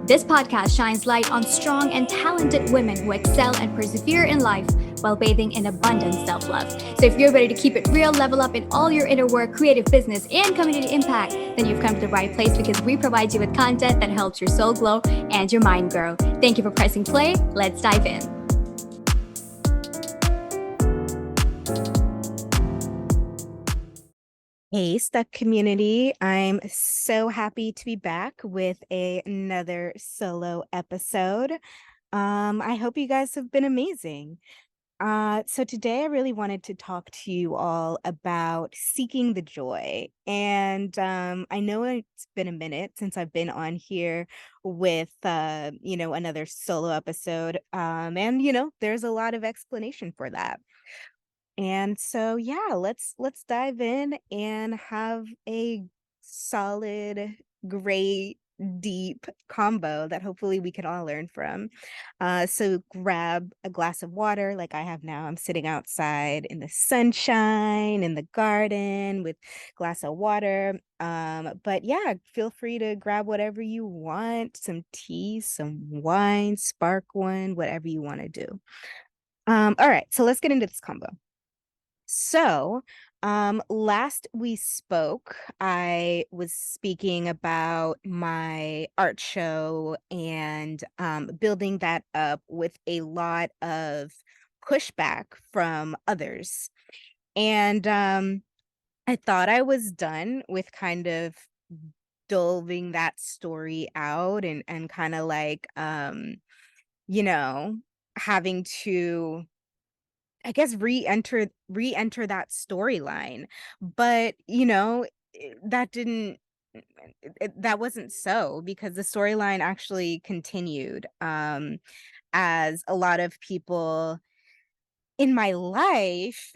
This podcast shines light on strong and talented women who excel and persevere in life while bathing in abundant self love. So, if you're ready to keep it real, level up in all your inner work, creative business, and community impact, then you've come to the right place because we provide you with content that helps your soul glow and your mind grow. Thank you for pressing play. Let's dive in. Hey, STUK community. I'm so happy to be back with another solo episode. I hope you guys have been amazing. So today I really wanted to talk to you all about seeking the joy. And I know it's been a minute since I've been on here with another solo episode. And there's a lot of explanation for that. And so yeah, let's dive in and have a solid, great, deep combo that hopefully we can all learn from. So grab a glass of water like I have now. I'm sitting outside in the sunshine in the garden with glass of water. But yeah, feel free to grab whatever you want, some tea, some wine, spark one, whatever you want to do. All right, so let's get into this combo. So, last we spoke, I was speaking about my art show and building that up with a lot of pushback from others. And I thought I was done with kind of delving that story out and kind of like you know, having to I guess re-enter that storyline. But, that didn't that wasn't so because the storyline actually continued as a lot of people in my life,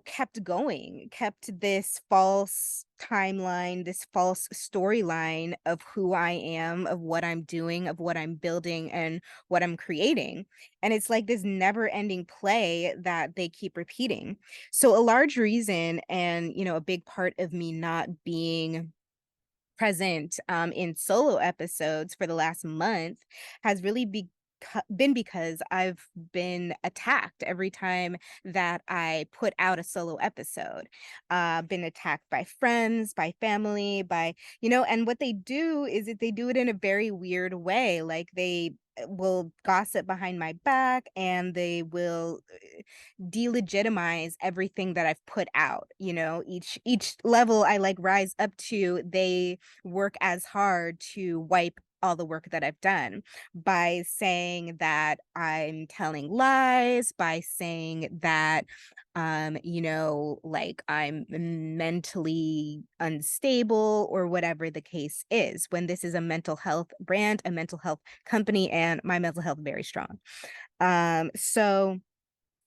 kept going, kept this false timeline, this false storyline of who I am, of what I'm doing, of what I'm building, and what I'm creating. And it's like this never ending play that they keep repeating. So, a large reason, and, a big part of me not being present in solo episodes for the last month has really been because I've been attacked every time that I put out a solo episode. Been attacked by friends, by family, and what they do is that they do it in a very weird way. Like they will gossip behind my back and they will delegitimize everything that I've put out. Each level I like rise up to, they work as hard to wipe all the work that I've done by saying that I'm telling lies, by saying that like I'm mentally unstable or whatever the case is, when this is a mental health brand, a mental health company, and my mental health very strong. So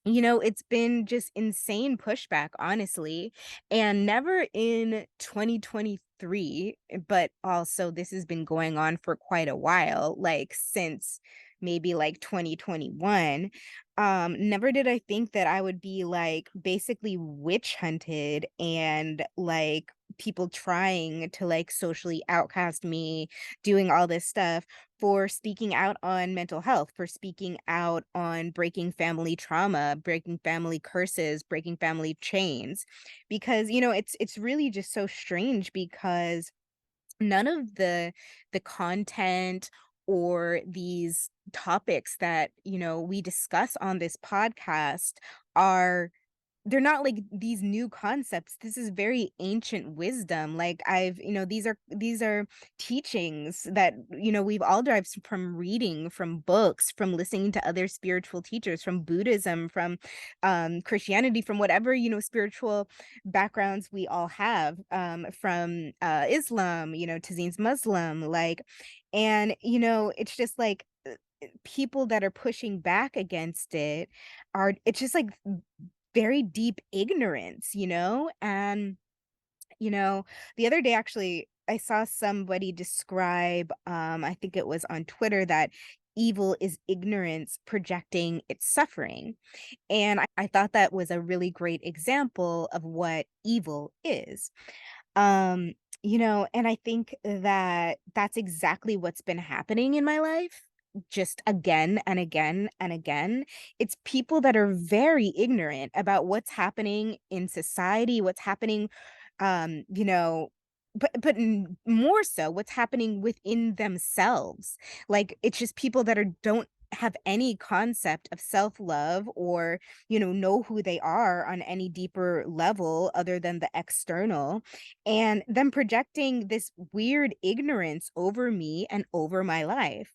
it's been just insane pushback, honestly, and never in 2023, but also this has been going on for quite a while, like since maybe like 2021. Never did I think that I would be like basically witch hunted and like people trying to like socially outcast me, doing all this stuff for speaking out on mental health, for speaking out on breaking family trauma, breaking family curses, breaking family chains. Because, it's really just so strange because none of the content or these topics that, we discuss on this podcast are they're not like these new concepts. This is very ancient wisdom. Like these are teachings that, we've all derived from reading, from books, from listening to other spiritual teachers, from Buddhism, from Christianity, from whatever, spiritual backgrounds we all have, from Islam, Tazeen's Muslim, like, and it's just like people that are pushing back against it are it's just like very deep ignorance, And, the other day actually I saw somebody describe, I think it was on Twitter, that evil is ignorance projecting its suffering. And I thought that was a really great example of what evil is. Um And I think that that's exactly what's been happening in my life, just again and again and again. It's people that are very ignorant about what's happening in society, what's happening, um, you know, but more so what's happening within themselves. Like it's just people that don't have any concept of self-love or know who they are on any deeper level other than the external, and them projecting this weird ignorance over me and over my life.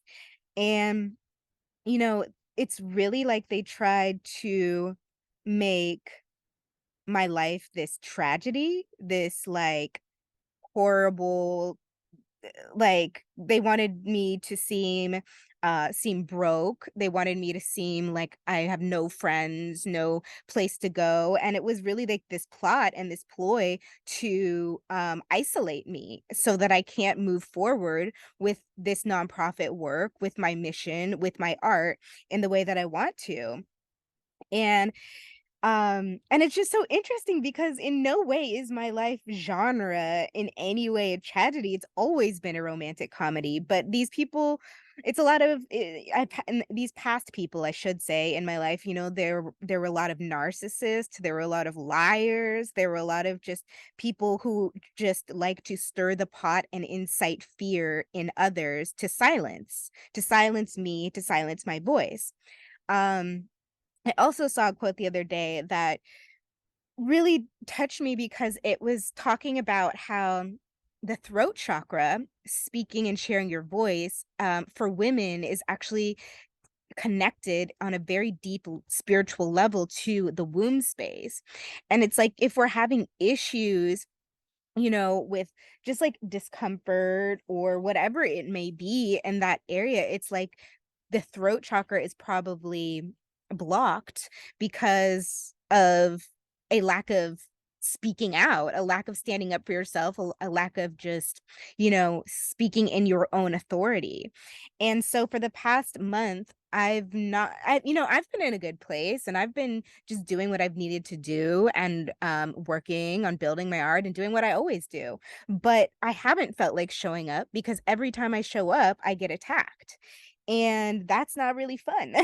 And, you know, it's really like they tried to make my life this tragedy, this like horrible, like they wanted me to seem broke. They wanted me to seem like I have no friends, no place to go, and it was really like this plot and this ploy to isolate me so that I can't move forward with this nonprofit work, with my mission, with my art in the way that I want to. And it's just so interesting because in no way is my life genre in any way a tragedy. It's always been a romantic comedy, but these people, it's a lot of and these past people, I should say, in my life, there were a lot of narcissists, there were a lot of liars, there were a lot of just people who just like to stir the pot and incite fear in others to silence me, to silence my voice. Um I also saw a quote the other day that really touched me because it was talking about how the throat chakra, speaking and sharing your voice, for women is actually connected on a very deep spiritual level to the womb space. And it's like if we're having issues with just like discomfort or whatever it may be in that area, it's like the throat chakra is probably blocked because of a lack of speaking out, a lack of standing up for yourself, a lack of just, speaking in your own authority. And so for the past month, I've been in a good place and I've been just doing what I've needed to do and working on building my art and doing what I always do. But I haven't felt like showing up because every time I show up, I get attacked. And that's not really fun.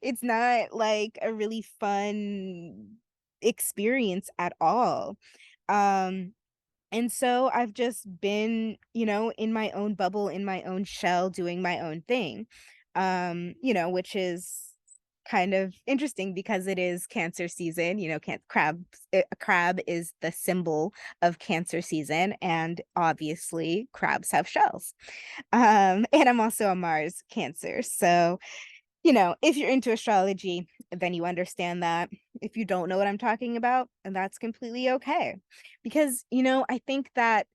It's not like a really fun experience at all. Um, and so I've just been, in my own bubble, in my own shell, doing my own thing. Which is kind of interesting because it is cancer season. A crab is the symbol of cancer season, and obviously crabs have shells. And I'm also a Mars Cancer. So, if you're into astrology, then you understand that. If you don't know what I'm talking about, and that's completely okay. Because, I think that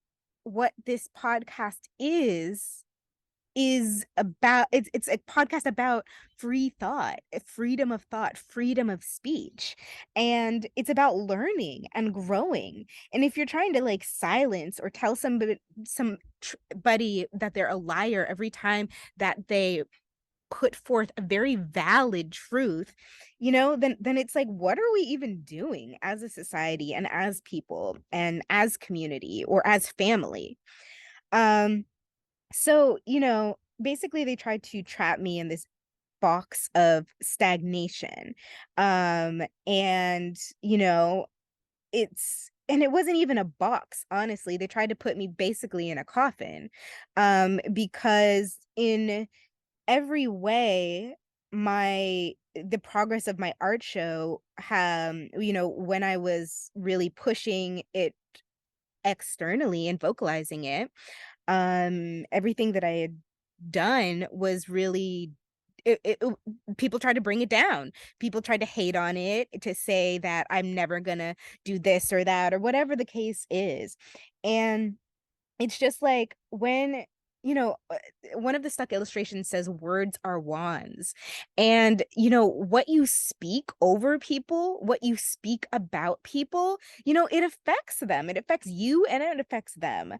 what this podcast is about, it's a podcast about free thought, freedom of thought, freedom of speech. And it's about learning and growing. And if you're trying to like silence or tell somebody that they're a liar every time that they put forth a very valid truth, then it's like, what are we even doing as a society and as people and as community or as family? Um, so, basically they tried to trap me in this box of stagnation. And, it wasn't even a box, honestly. They tried to put me basically in a coffin. Because in every way the progress of my art show, when I was really pushing it externally and vocalizing it, everything that I had done was really people tried to bring it down. People tried to hate on it, to say that I'm never gonna do this or that or whatever the case is. And it's just like when, you know, uh, one of the stuck illustrations says words are wands. And, what you speak over people, what you speak about people, it affects them. It affects you and it affects them.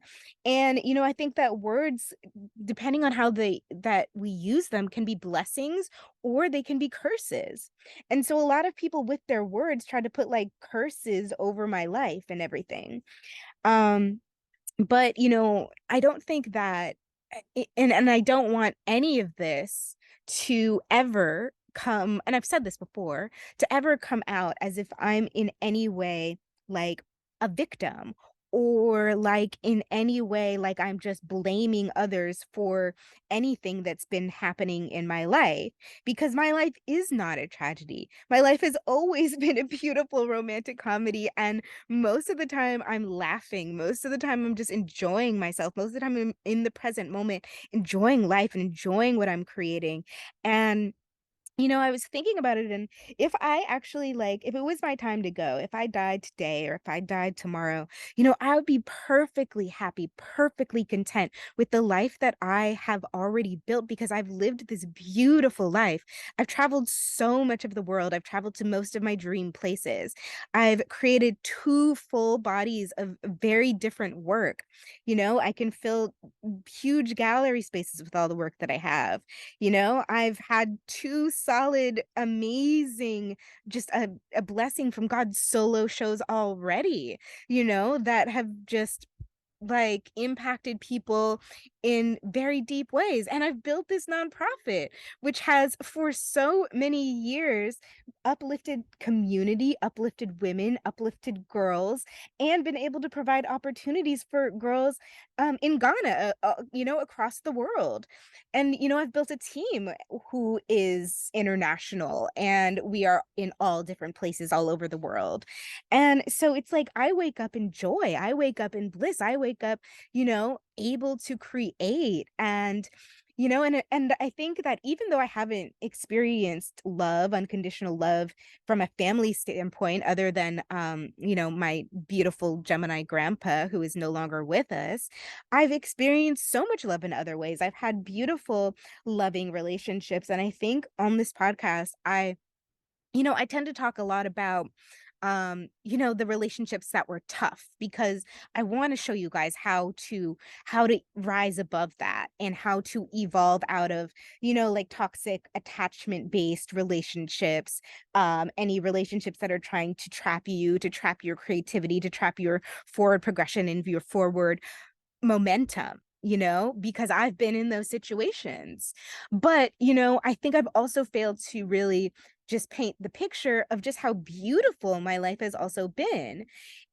And, I think that words, depending on that we use them, can be blessings or they can be curses. And so a lot of people with their words try to put like curses over my life and everything. Um, But, I don't think that and I don't want any of this to ever come, and I've said this before, to ever come out as if I'm in any way like a victim, or like in any way like I'm just blaming others for anything that's been happening in my life, because my life is not a tragedy. My life has always been a beautiful romantic comedy, and most of the time I'm laughing. Most of the time I'm just enjoying myself. Most of the time I'm in the present moment, enjoying life and enjoying what I'm creating. And I was thinking about it, and if I actually like, if it was my time to go, if I died today or if I died tomorrow, I would be perfectly happy, perfectly content with the life that I have already built, because I've lived this beautiful life. I've traveled so much of the world. I've traveled to most of my dream places. I've created two full bodies of very different work. I can fill huge gallery spaces with all the work that I have. I've had two solid, amazing, just a blessing from God solo shows already, that have just like impacted people in very deep ways. And I've built this nonprofit, which has for so many years uplifted community, uplifted women, uplifted girls, and been able to provide opportunities for girls in Ghana, across the world. And, I've built a team who is international, and we are in all different places all over the world. And so it's like I wake up in joy, I wake up in bliss, I wake up, able to create. And I think that even though I haven't experienced love, unconditional love from a family standpoint, other than my beautiful Gemini grandpa who is no longer with us, I've experienced so much love in other ways. I've had beautiful, loving relationships. And I think on this podcast, I tend to talk a lot about the relationships that were tough, because I want to show you guys how to rise above that, and how to evolve out of, like toxic attachment based relationships, any relationships that are trying to trap you, to trap your creativity, to trap your forward progression and your forward momentum, because I've been in those situations. But, I think I've also failed to really just paint the picture of just how beautiful my life has also been.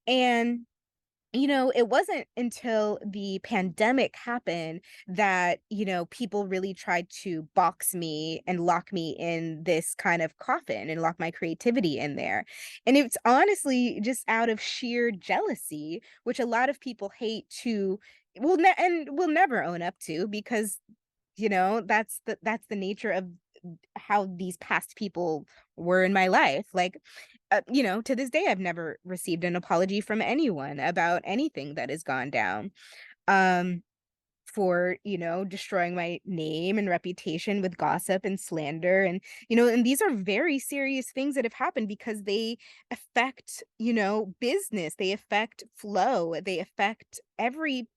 And it wasn't until the pandemic happened that, people really tried to box me and lock me in this kind of coffin and lock my creativity in there. And it's honestly just out of sheer jealousy, which a lot of people hate to, and will never own up to, because that's the nature of how these past people were in my life. Like, to this day I've never received an apology from anyone about anything that has gone down, um for destroying my name and reputation with gossip and slander. And these are very serious things that have happened, because they affect business, they affect flow, they affect every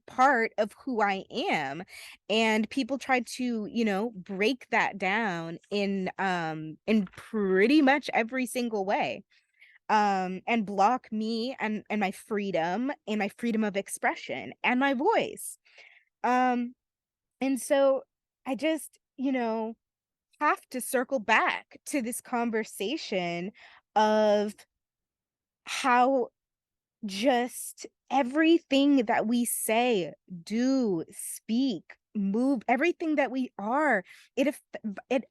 part of who I am. And people tried to break that down in pretty much every single way, and block me and my freedom of expression and my voice. Um and so I just have to circle back to this conversation of how just everything that we say, do, speak, move, everything that we are, it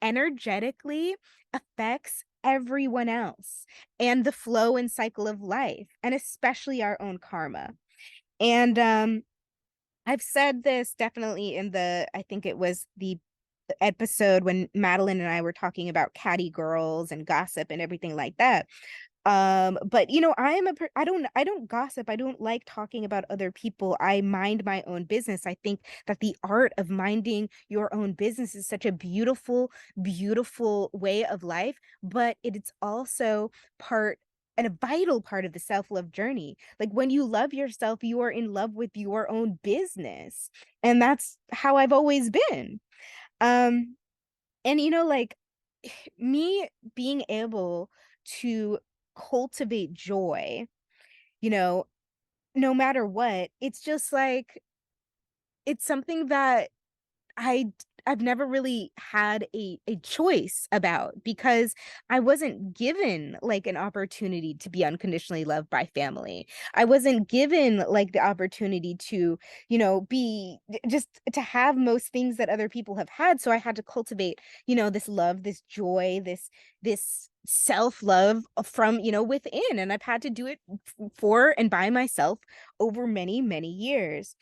energetically affects everyone else, and the flow and cycle of life, and especially our own karma. And I've said this definitely in I think it was the episode when Madeline and I were talking about catty girls and gossip and everything like that. But I don't gossip. I don't like talking about other people. I mind my own business. I think that the art of minding your own business is such a beautiful, beautiful way of life, but it's also part and a vital part of the self-love journey. Like, when you love yourself, you are in love with your own business. And that's how I've always been. Um, and like, me being able to cultivate joy, you know, no matter what, it's just like it's something that I I've never really had a choice about because I wasn't given like an opportunity to be unconditionally loved by family. I wasn't given like the opportunity to, be just to have most things that other people have had. So I had to cultivate, this love, this joy, this self-love from, within. And I've had to do it for and by myself over many, many years.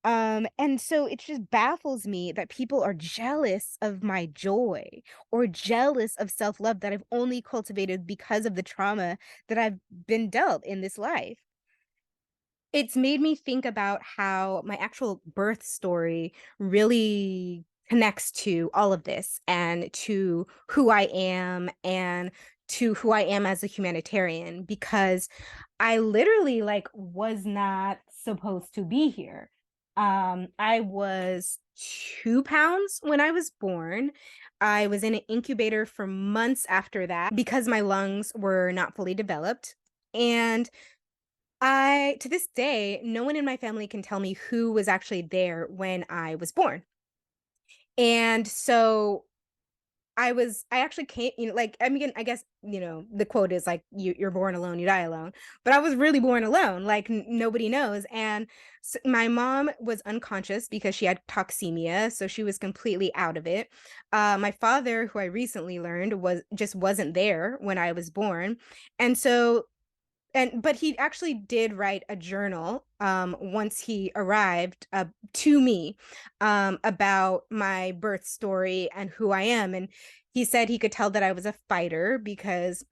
And so it just baffles me that people are jealous of my joy or jealous of self-love that I've only cultivated because of the trauma that I've been dealt in this life. It's made me think about how my actual birth story really connects to all of this and to who I am and to who I am as a humanitarian because I literally like was not supposed to be here. I was 2 pounds when I was born. I was in an incubator for months after that because my lungs were not fully developed. And to this day, no one in my family can tell me who was actually there when I was born. And so I actually can't, like, I mean, I guess, the quote is like, you're born alone, you die alone. But I was really born alone, like, nobody knows. And my mom was unconscious because she had toxemia. So she was completely out of it. My father, who I recently learned wasn't there when I was born. And so but he actually did write a journal once he arrived to me about my birth story and who I am. And he said he could tell that I was a fighter because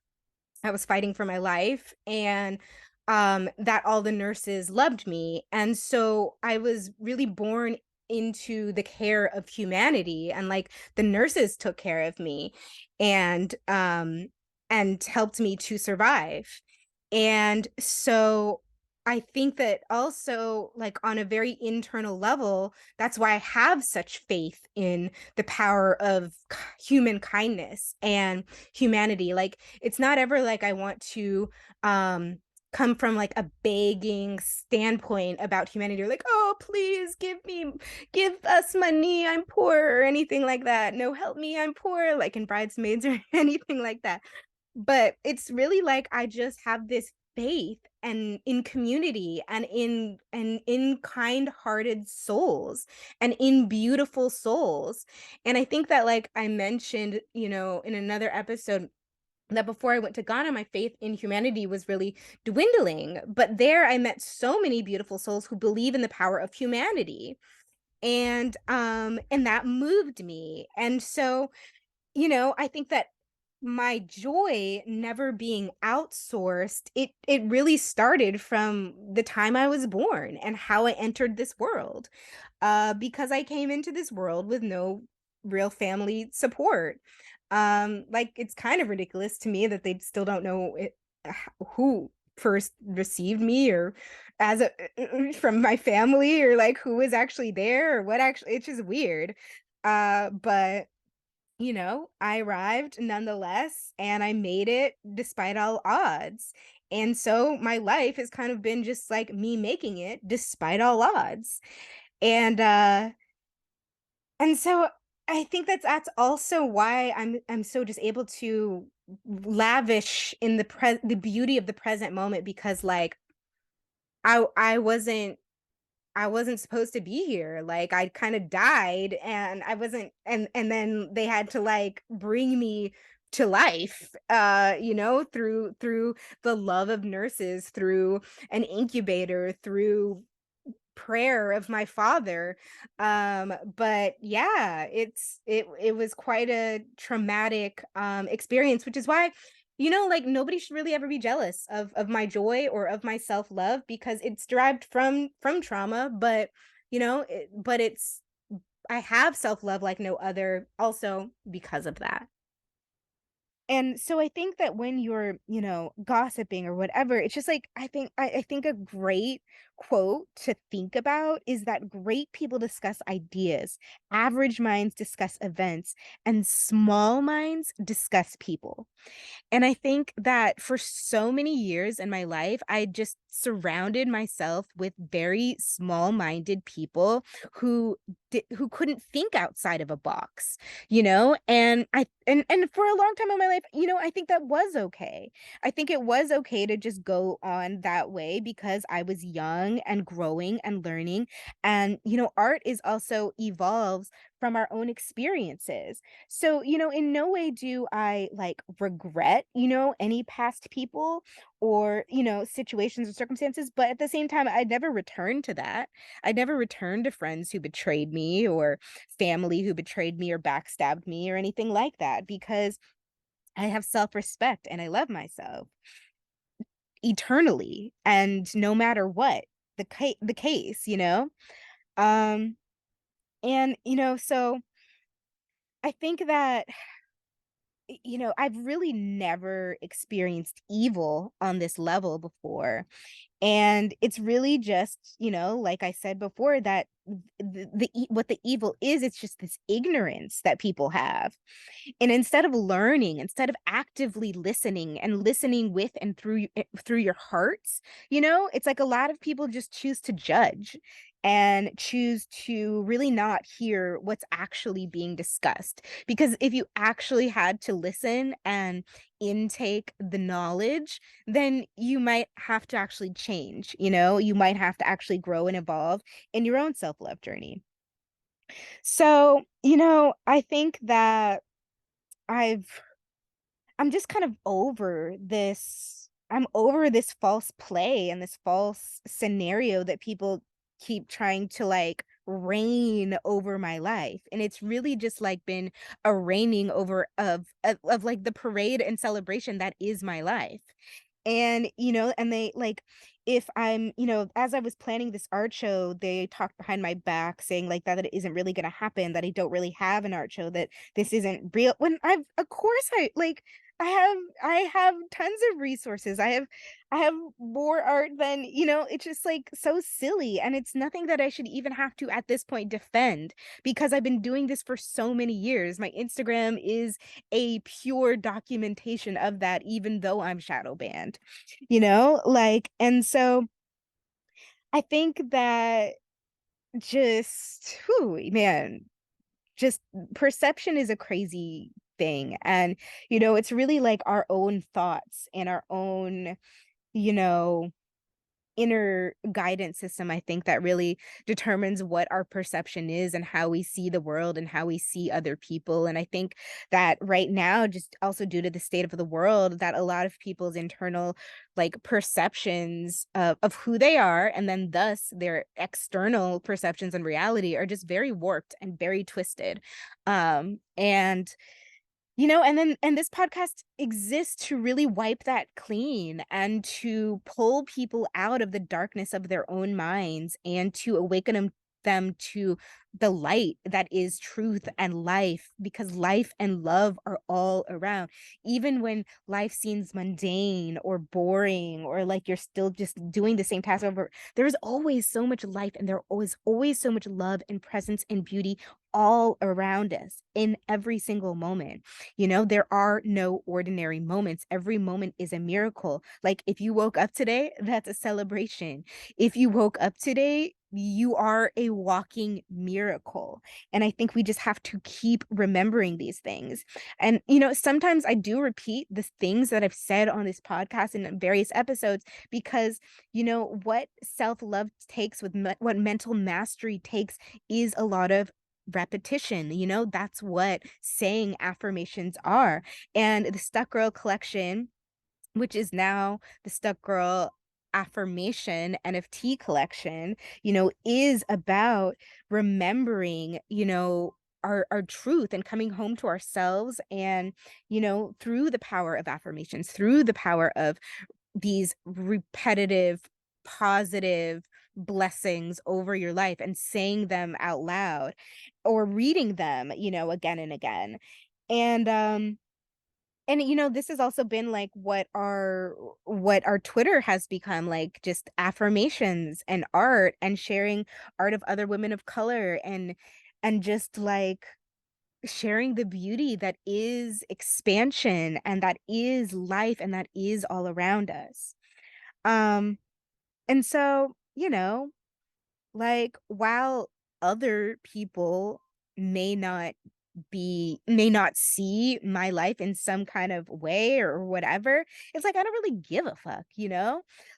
I was fighting for my life and that all the nurses loved me. And so I was really born into the care of humanity and like the nurses took care of me and helped me to survive. And so I think that also like on a very internal level, that's why I have such faith in the power of human kindness and humanity. Like it's not ever like I want to come from like a begging standpoint about humanity or like, oh, please give us money, I'm poor or anything like that. No, help me, I'm poor, like in Bridesmaids or anything like that. But it's really like I just have this faith and in community and in kind-hearted souls and in beautiful souls. And I think that like I mentioned, in another episode that before I went to Ghana, my faith in humanity was really dwindling. But there I met so many beautiful souls who believe in the power of humanity. And that moved me. And so I think that my joy never being outsourced, it really started from the time I was born and how I entered this world. Because I came into this world with no real family support. Like it's kind of ridiculous to me that they still don't know who first received me or as a from my family or like who was actually there or what actually it's just weird. But I arrived nonetheless, and I made it despite all odds. And so my life has kind of been just like me making it despite all odds. And so I think that's also why I'm so just able to lavish in the beauty of the present moment because like I wasn't supposed to be here. Like I kind of died and I wasn't and then they had to like bring me to life through the love of nurses, through an incubator, through prayer of my father. But yeah, it was quite a traumatic experience, which is why like nobody should really ever be jealous of my joy or of my self-love because it's derived from trauma, but but it's I have self-love like no other also because of that. And so I think that when you're, gossiping or whatever, it's just like I think a great quote to think about is that great people discuss ideas, average minds discuss events, and small minds discuss people. And I think that for so many years in my life, I just surrounded myself with very small-minded people who couldn't think outside of a box, and and for a long time in my life, I think that was okay. I think it was okay to just go on that way because I was young and growing and learning. And, art is also evolves from our own experiences. So, in no way do I like regret, any past people or, situations or circumstances. But at the same time, I never returned to that. I never returned to friends who betrayed me or family who betrayed me or backstabbed me or anything like that because I have self-respect and I love myself eternally and no matter what the case, Um and so I think that I've really never experienced evil on this level before. And it's really just, like I said before, that what the evil is, it's just this ignorance that people have. And instead of learning, instead of actively listening and listening with and through your hearts, it's like a lot of people just choose to judge and choose to really not hear what's actually being discussed. Because if you actually had to listen and intake the knowledge, then you might have to actually change, you might have to actually grow and evolve in your own self-love journey. So, I think that I've I'm just kind of over this. I'm over this false play and this false scenario that people keep trying to like reign over my life. And it's really just like been a reigning over of like the parade and celebration that is my life. And, and they like, if I'm, as I was planning this art show, they talked behind my back saying like that it isn't really going to happen, that I don't really have an art show, that this isn't real. When of course I have tons of resources. I have more art than, it's just like so silly. And it's nothing that I should even have to at this point defend because I've been doing this for so many years. My Instagram is a pure documentation of that, even though I'm shadow banned, like, and so I think that just, whew, man, just perception is a crazy thing. And, it's really like our own thoughts and our own, you know, inner guidance system, I think, that really determines what our perception is and how we see the world and how we see other people. And I think that right now, just also due to the state of the world, that a lot of people's internal like perceptions of who they are and then thus their external perceptions and reality are just very warped and very twisted. And and this podcast exists to really wipe that clean and to pull people out of the darkness of their own minds and to awaken them to the light that is truth and life, because life and love are all around. Even when life seems mundane or boring or like you're still just doing the same task over, there's always so much life and there is always so much love and presence and beauty all around us in every single moment. There are no ordinary moments. Every moment is a miracle. Like if you woke up today, that's a celebration. If you woke up today, you are a walking miracle. And I think we just have to keep remembering these things. And, sometimes I do repeat the things that I've said on this podcast in various episodes because, what self-love takes with what mental mastery takes is a lot of repetition. That's what saying affirmations are. And the Stuck Girl collection, which is now the Stuck Girl affirmation NFT collection, is about remembering, our truth and coming home to ourselves. And through the power of affirmations, through the power of these repetitive, positive blessings over your life and saying them out loud or reading them, again and again. And this has also been like what our Twitter has become, like just affirmations and art and sharing art of other women of color and just like sharing the beauty that is expansion and that is life and that is all around us. Um And so, like, while other people may not may not see my life in some kind of way or whatever, it's like I don't really give a fuck,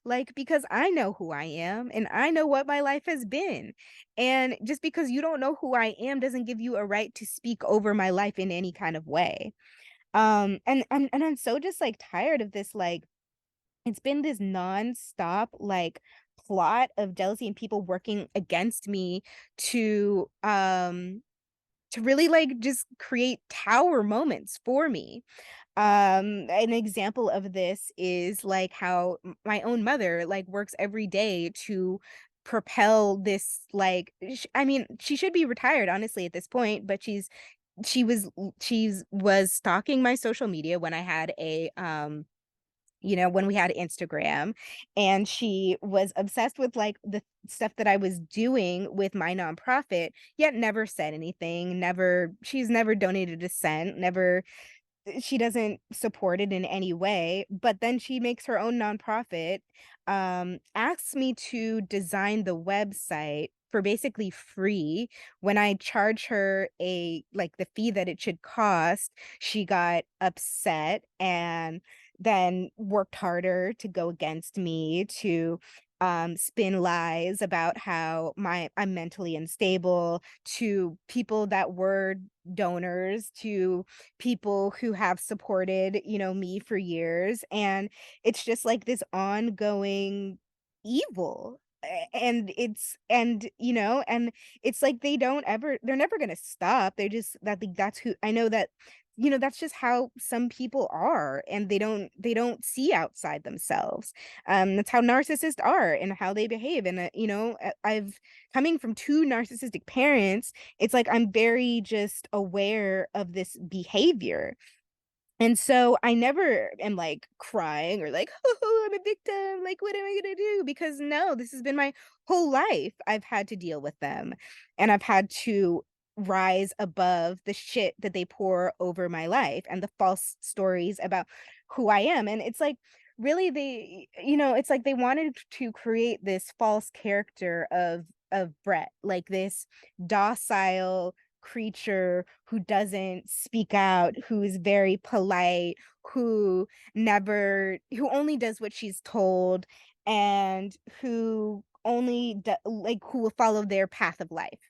like, because I know who I am and I know what my life has been. And just because you don't know who I am doesn't give you a right to speak over my life in any kind of way. And I'm so just like tired of this, like, it's been this nonstop, like, plot of jealousy and people working against me to, to really, like, just create tower moments for me. An example of this is, like, how my own mother, like, works every day to propel this, like, I mean, she should be retired, honestly, at this point, but she was she's was stalking my social media when I had when we had Instagram, and she was obsessed with, like, the stuff that I was doing with my nonprofit, yet never said anything, she's never donated a cent, never she doesn't support it in any way, but then she makes her own nonprofit, asks me to design the website for basically free. When I charge her the fee that it should cost, she got upset and then worked harder to go against me, to spin lies about how I'm mentally unstable to people that were donors, to people who have supported, me for years. And it's just like this ongoing evil. And it's like they're never going to stop. They're just that that's who I know that that's just how some people are, and they don't see outside themselves. That's how narcissists are and how they behave. And I've coming from two narcissistic parents, it's like I'm very just aware of this behavior. And so I never am like crying or like, oh, I'm a victim. Like, what am I going to do? Because no, this has been my whole life. I've had to deal with them, and I've had to rise above the shit that they pour over my life and the false stories about who I am. And it's like, really, it's like they wanted to create this false character of Brett, like this docile creature who doesn't speak out, who is very polite, who only does what she's told, and who will follow their path of life.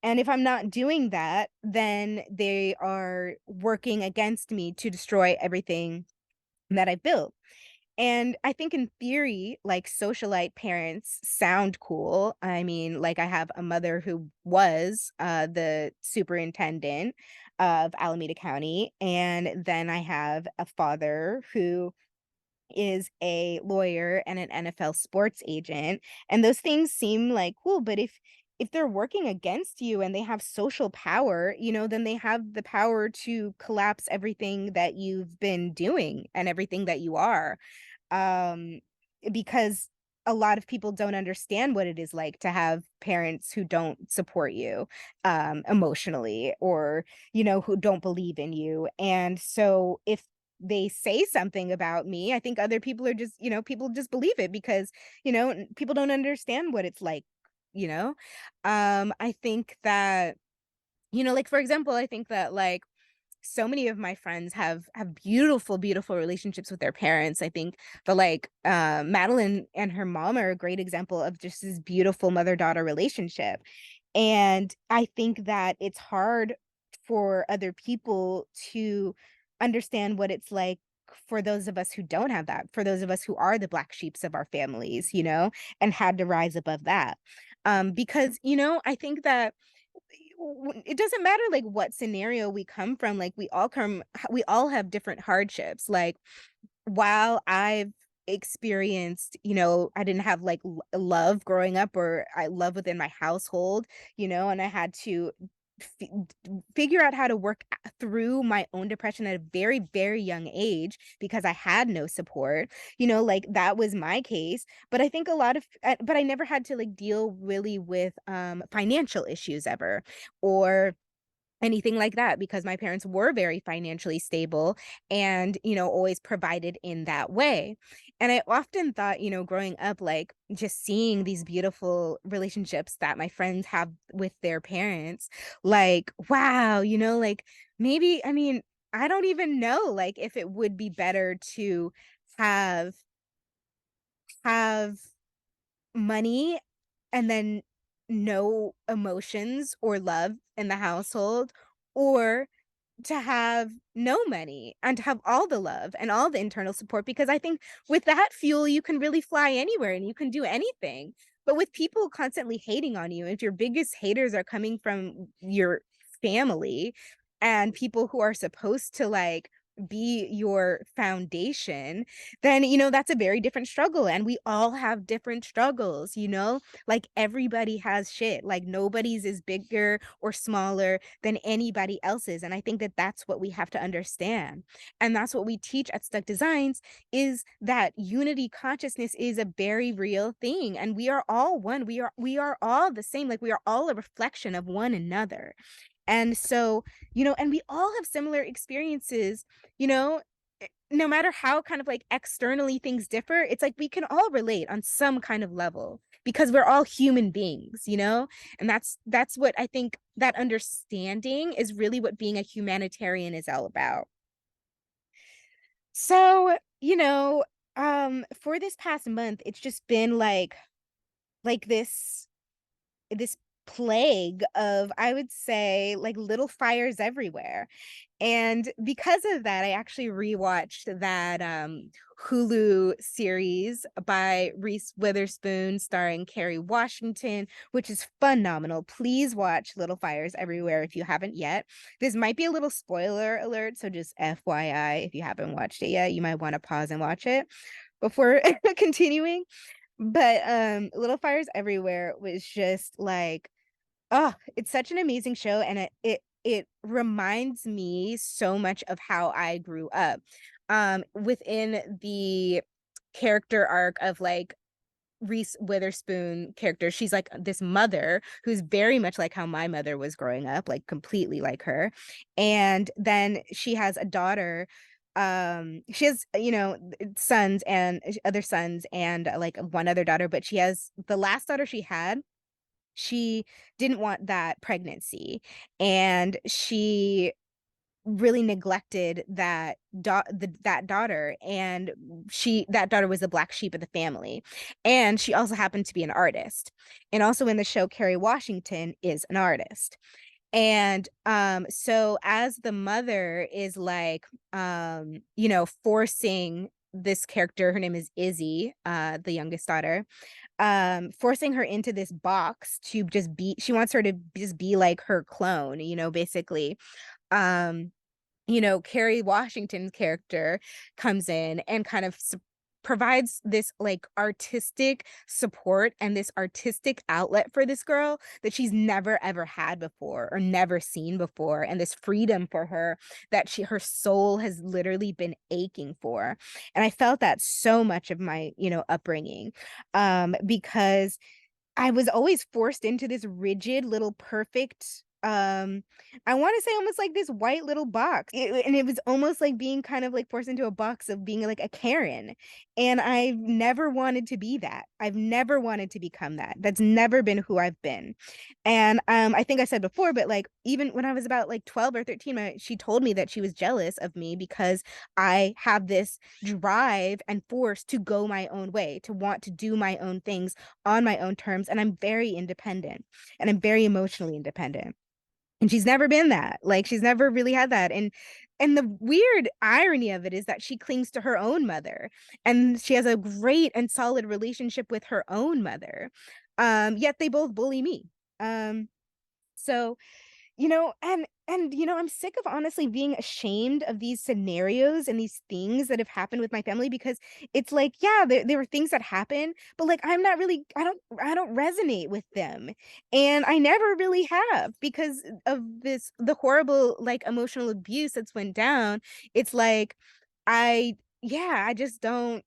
And if I'm not doing that, then they are working against me to destroy everything that I've built. And I think in theory, like, socialite parents sound cool. I mean, like, I have a mother who was the superintendent of Alameda County, and then I have a father who is a lawyer and an NFL sports agent. And those things seem like cool, but if they're working against you and they have social power, then they have the power to collapse everything that you've been doing and everything that you are. um because a lot of people don't understand what it is like to have parents who don't support you emotionally, or who don't believe in you. And so if they say something about me, I think other people are just, people just believe it because people don't understand what it's like. you know I think that, like, for example, I think that, like, so many of my friends have beautiful, beautiful relationships with their parents. I think Madeline and her mom are a great example of just this beautiful mother-daughter relationship. And I think that it's hard for other people to understand what it's like for those of us who don't have that, for those of us who are the black sheeps of our families, and had to rise above that. Because, I think that it doesn't matter, like, what scenario we come from. Like, we all have different hardships. Like, while I've experienced, I didn't have, like, love growing up, or I love within my household, and I had to f- figure out how to work through my own depression at a very, very young age because I had no support. Like, that was my case. But I think but I never had to, like, deal really with financial issues ever, or anything like that because my parents were very financially stable and always provided in that way. And I often thought, growing up, like just seeing these beautiful relationships that my friends have with their parents, like wow, like maybe, I mean, I don't even know like if it would be better to have have money and then no emotions or love in the household, or to have no money and to have all the love and all the internal support, because I think with that fuel you can really fly anywhere and you can do anything. But with people constantly hating on you, if your biggest haters are coming from your family and people who are supposed to like be your foundation, then that's a very different struggle, and we all have different struggles, like everybody has shit, like nobody's is bigger or smaller than anybody else's. And I think that that's what we have to understand, and that's what we teach at Stuck Designs, is that unity consciousness is a very real thing, and we are all one. We are all the same, like we are all a reflection of one another. And so, and we all have similar experiences, you know, no matter how kind of like externally things differ, it's like we can all relate on some kind of level because we're all human beings, and that's what I think, that understanding is really what being a humanitarian is all about. So, for this past month, it's just been like this plague of, I would say, like little fires everywhere. And because of that, I actually rewatched that Hulu series by Reese Witherspoon starring Kerry Washington, which is phenomenal. Please watch Little Fires Everywhere if you haven't yet. This might be a little spoiler alert, so just FYI, if you haven't watched it yet, you might want to pause and watch it before continuing. But Little Fires Everywhere was just like, oh, it's such an amazing show, and it reminds me so much of how I grew up. Within the character arc of like Reese Witherspoon character, she's like this mother who's very much like how my mother was growing up, like completely like her. And then she has a daughter. She has, sons and other sons and like one other daughter, but she has the last daughter she had, she didn't want that pregnancy, and she really neglected that daughter, and that daughter was the black sheep of the family, and she also happened to be an artist. And also in the show, Kerry Washington is an artist. And so as the mother is like forcing this character, her name is Izzy, the youngest daughter, forcing her into this box to just be, she wants her to just be like her clone, basically. um Kerry Washington's character comes in and kind of provides this like artistic support and this artistic outlet for this girl that she's never ever had before or never seen before, and this freedom for her that her soul has literally been aching for. And I felt that so much of my upbringing, because I was always forced into this rigid little perfect, I want to say almost like this white little box. And it was almost like being kind of like forced into a box of being like a Karen. And I've never wanted to be that. I've never wanted to become that. That's never been who I've been. And I think I said before, but like even when I was about like 12 or 13, she told me that she was jealous of me because I have this drive and force to go my own way, to want to do my own things on my own terms. And I'm very independent, and I'm very emotionally independent. And she's never been that. Like she's never really had that. And the weird irony of it is that she clings to her own mother, and she has a great and solid relationship with her own mother. Yet they both bully me. So I'm sick of honestly being ashamed of these scenarios and these things that have happened with my family, because it's like, yeah, there were things that happen, but like I'm not really, I don't resonate with them. And I never really have, because of the horrible like emotional abuse that's went down. It's like I just don't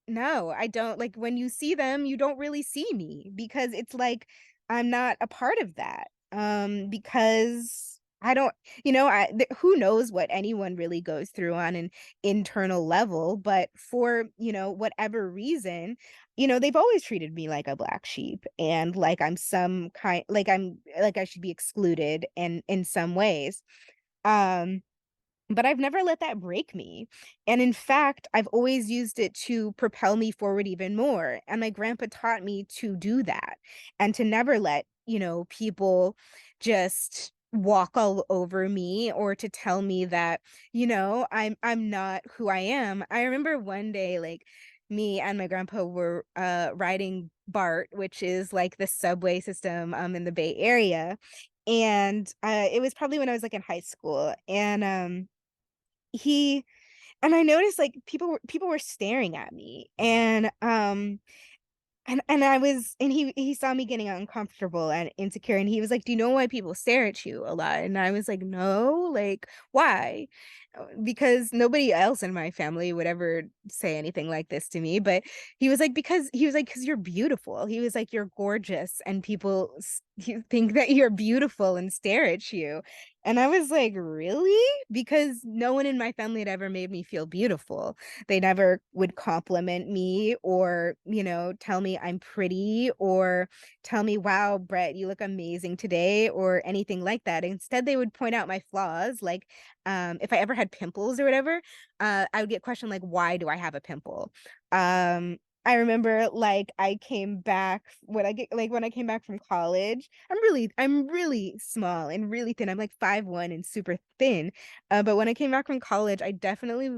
know. I don't, like, when you see them, you don't really see me, because it's like I'm not a part of that. Because I don't, who knows what anyone really goes through on an internal level, but for, whatever reason, they've always treated me like a black sheep and like I'm some kind, like I should be excluded in some ways. Um, but I've never let that break me. And in fact, I've always used it to propel me forward even more. And my grandpa taught me to do that and to never let, people just walk all over me or to tell me that, I'm not who I am. I remember one day like me and my grandpa were riding BART, which is like the subway system in the Bay Area. And it was probably when I was like in high school. And he and I noticed, like, people were staring at me, and I was and he saw me getting uncomfortable and insecure, and he was like, "Do you know why people stare at you a lot?" And I was like, "No, like, why?" Because nobody else in my family would ever say anything like this to me, but he was like, "'Cause you're beautiful." He was like, "You're gorgeous, and people you think that you're beautiful and stare at you." And I was like, "Really?" Because no one in my family had ever made me feel beautiful. They never would compliment me or, tell me I'm pretty or tell me, "Wow, Brett, you look amazing today," or anything like that. Instead, they would point out my flaws, like, if I ever had pimples or whatever, I would get questioned like, "Why do I have a pimple?" Um, I remember like I came back when I came back from college. I'm really small and really thin. I'm like 5'1" and super thin. But when I came back from college, I definitely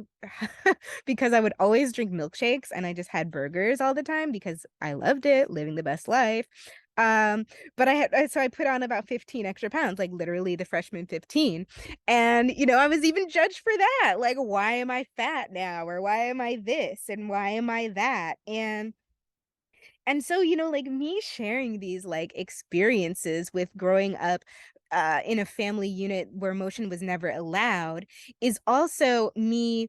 because I would always drink milkshakes and I just had burgers all the time because I loved it, living the best life. Um, but so I put on about 15 extra pounds, like literally the freshman 15. And, I was even judged for that. Like, why am I fat now? Or why am I this? And why am I that? And so, like me sharing these like experiences with growing up in a family unit where emotion was never allowed is also me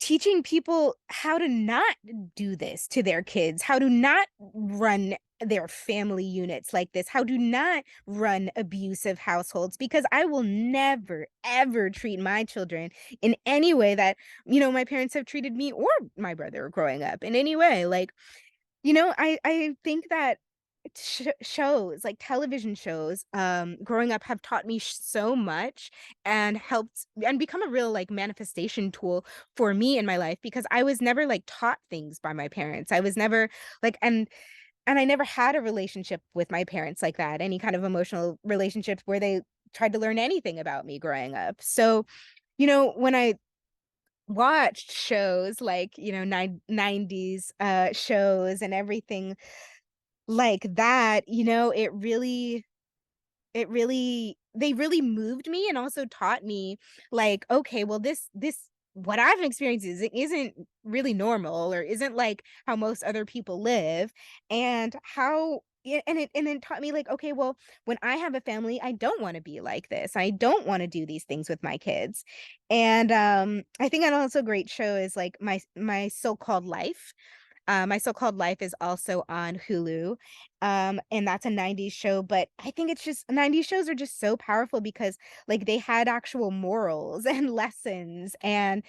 teaching people how to not do this to their kids, how to not run their family units like this, how to not run abusive households, because I will never, ever treat my children in any way that, my parents have treated me or my brother growing up in any way. Like, I think that shows, like television shows, growing up have taught me so much and helped and become a real like manifestation tool for me in my life because I was never like taught things by my parents. I was never like and I never had a relationship with my parents like that, any kind of emotional relationships where they tried to learn anything about me growing up. So, when I watched shows like, 90s shows and everything like that, it really they really moved me and also taught me like, okay, well this what I've experienced isn't really normal or isn't like how most other people live and how yeah, and it taught me like, okay, well, when I have a family, I don't want to be like this. I don't want to do these things with my kids. And I think also a great show is like my so-called life. My So-Called Life is also on Hulu, and that's a 90s show, but I think it's just 90s shows are just so powerful because, like, they had actual morals and lessons and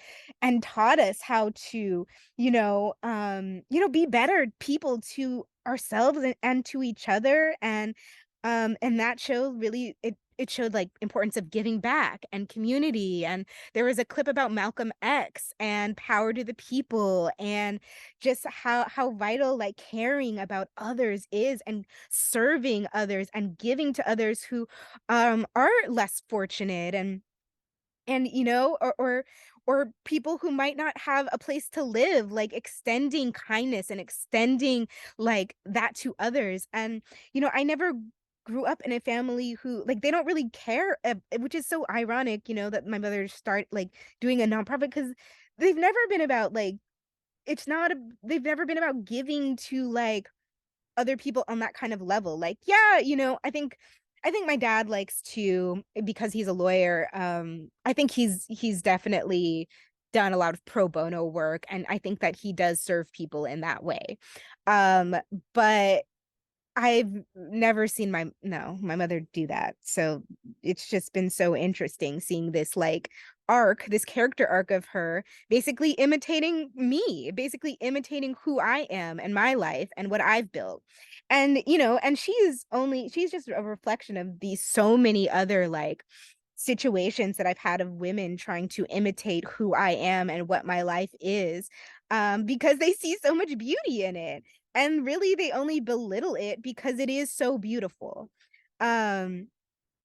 taught us how to, be better people to ourselves and to each other, and that show really it showed, like, importance of giving back and community, and there was a clip about Malcolm X and power to the people and just how vital like caring about others is and serving others and giving to others who are less fortunate and or people who might not have a place to live, like extending kindness and extending like that to others. And I never grew up in a family who like they don't really care, which is so ironic, that my mother start like doing a nonprofit because they've never been about like it's not a they've never been about giving to, like, other people on that kind of level, like, yeah, I think my dad likes to because he's a lawyer, I think he's definitely done a lot of pro bono work, and I think that he does serve people in that way, um, but I've never seen my mother do that, so it's just been so interesting seeing this like arc, this character arc of her basically imitating me, basically imitating who I am and my life and what I've built. And and she's just a reflection of these so many other like situations that I've had of women trying to imitate who I am and what my life is, because they see so much beauty in it. And really, they only belittle it because it is so beautiful. Um,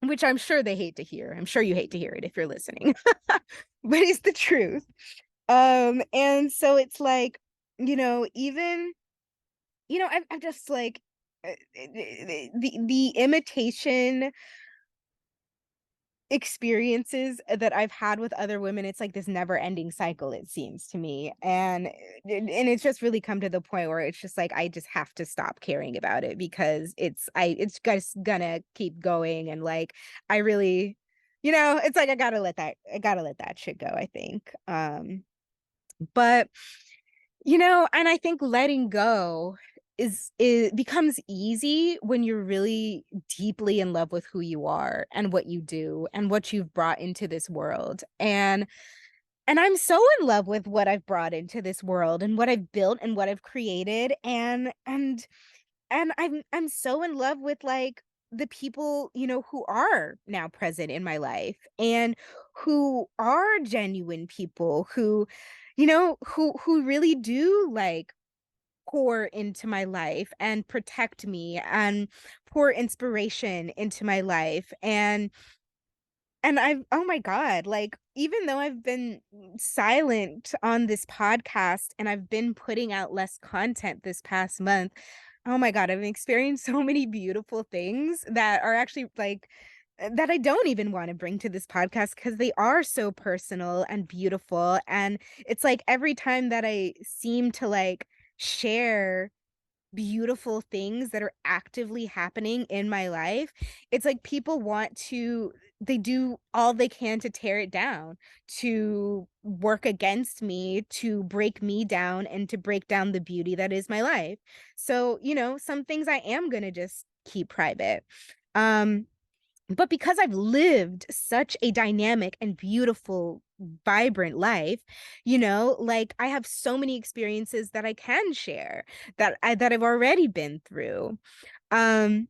which I'm sure they hate to hear. I'm sure you hate to hear it if you're listening, but it's the truth. And so it's like, even, I'm just like, the imitation experiences that I've had with other women, it's like this never ending cycle, it seems to me. And it's just really come to the point where it's just like I just have to stop caring about it because it's just gonna keep going. And like I really, it's like I gotta let that shit go, I think. But and I think letting go is becomes easy when you're really deeply in love with who you are and what you do and what you've brought into this world. And I'm so in love with what I've brought into this world and what I've built and what I've created. And I'm so in love with like the people, who are now present in my life and who are genuine people who really do like pour into my life and protect me and pour inspiration into my life. And I've, oh my God, like, even though I've been silent on this podcast and I've been putting out less content this past month, oh my God, I've experienced so many beautiful things that are actually like, that I don't even want to bring to this podcast because they are so personal and beautiful. And it's like every time that I seem to like share beautiful things that are actively happening in my life, it's like people they do all they can to tear it down, to work against me, to break me down, and to break down the beauty that is my life. So, some things I am going to just keep private. Um, but because I've lived such a dynamic and beautiful, vibrant life, like I have so many experiences that I can share that I've already been through. Um,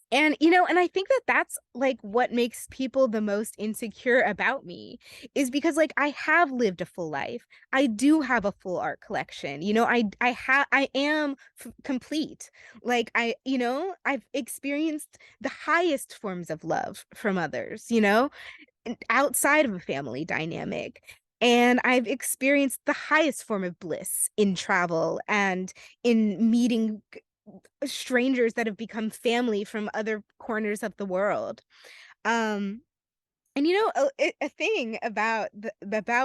and I think that that's like what makes people the most insecure about me is because like I have lived a full life. I do have a full art collection. I am complete. Like I've experienced the highest forms of love from others, outside of a family dynamic. And I've experienced the highest form of bliss in travel and in meeting strangers that have become family from other corners of the world. Um, and a thing about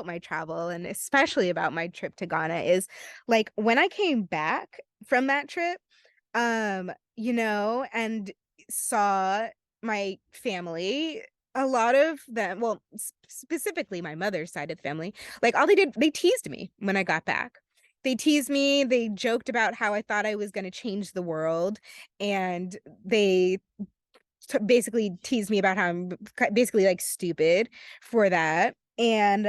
my travel and especially about my trip to Ghana is like when I came back from that trip, and saw my family, a lot of them, well, specifically my mother's side of the family, like all they teased me when I got back. They teased me, they joked about how I thought I was going to change the world, and they basically teased me about how I'm basically like stupid for that. And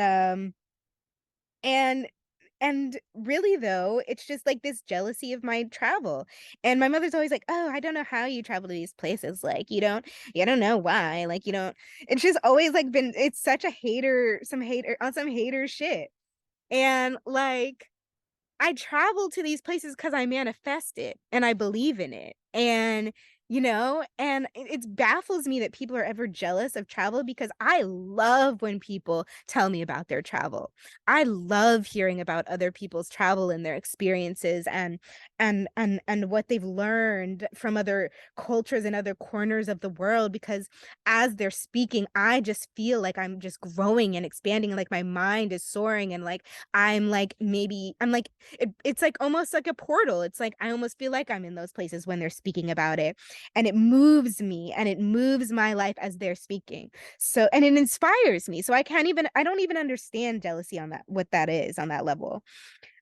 really though, it's just like this jealousy of my travel. And my mother's always like, "Oh, I don't know how you travel to these places. Like you don't know why. Like you don't." It's just always like been it's such a hater, some hater shit. And like I travel to these places because I manifest it and I believe in it. And it baffles me that people are ever jealous of travel because I love when people tell me about their travel. I love hearing about other people's travel and their experiences and what they've learned from other cultures and other corners of the world, because as they're speaking, I just feel like I'm just growing and expanding, and like my mind is soaring, and like I'm like it's like almost like a portal. It's like I almost feel like I'm in those places when they're speaking about it, and it moves me and it moves my life as they're speaking. So, and it inspires me. So I don't even understand jealousy on that, what that is on that level.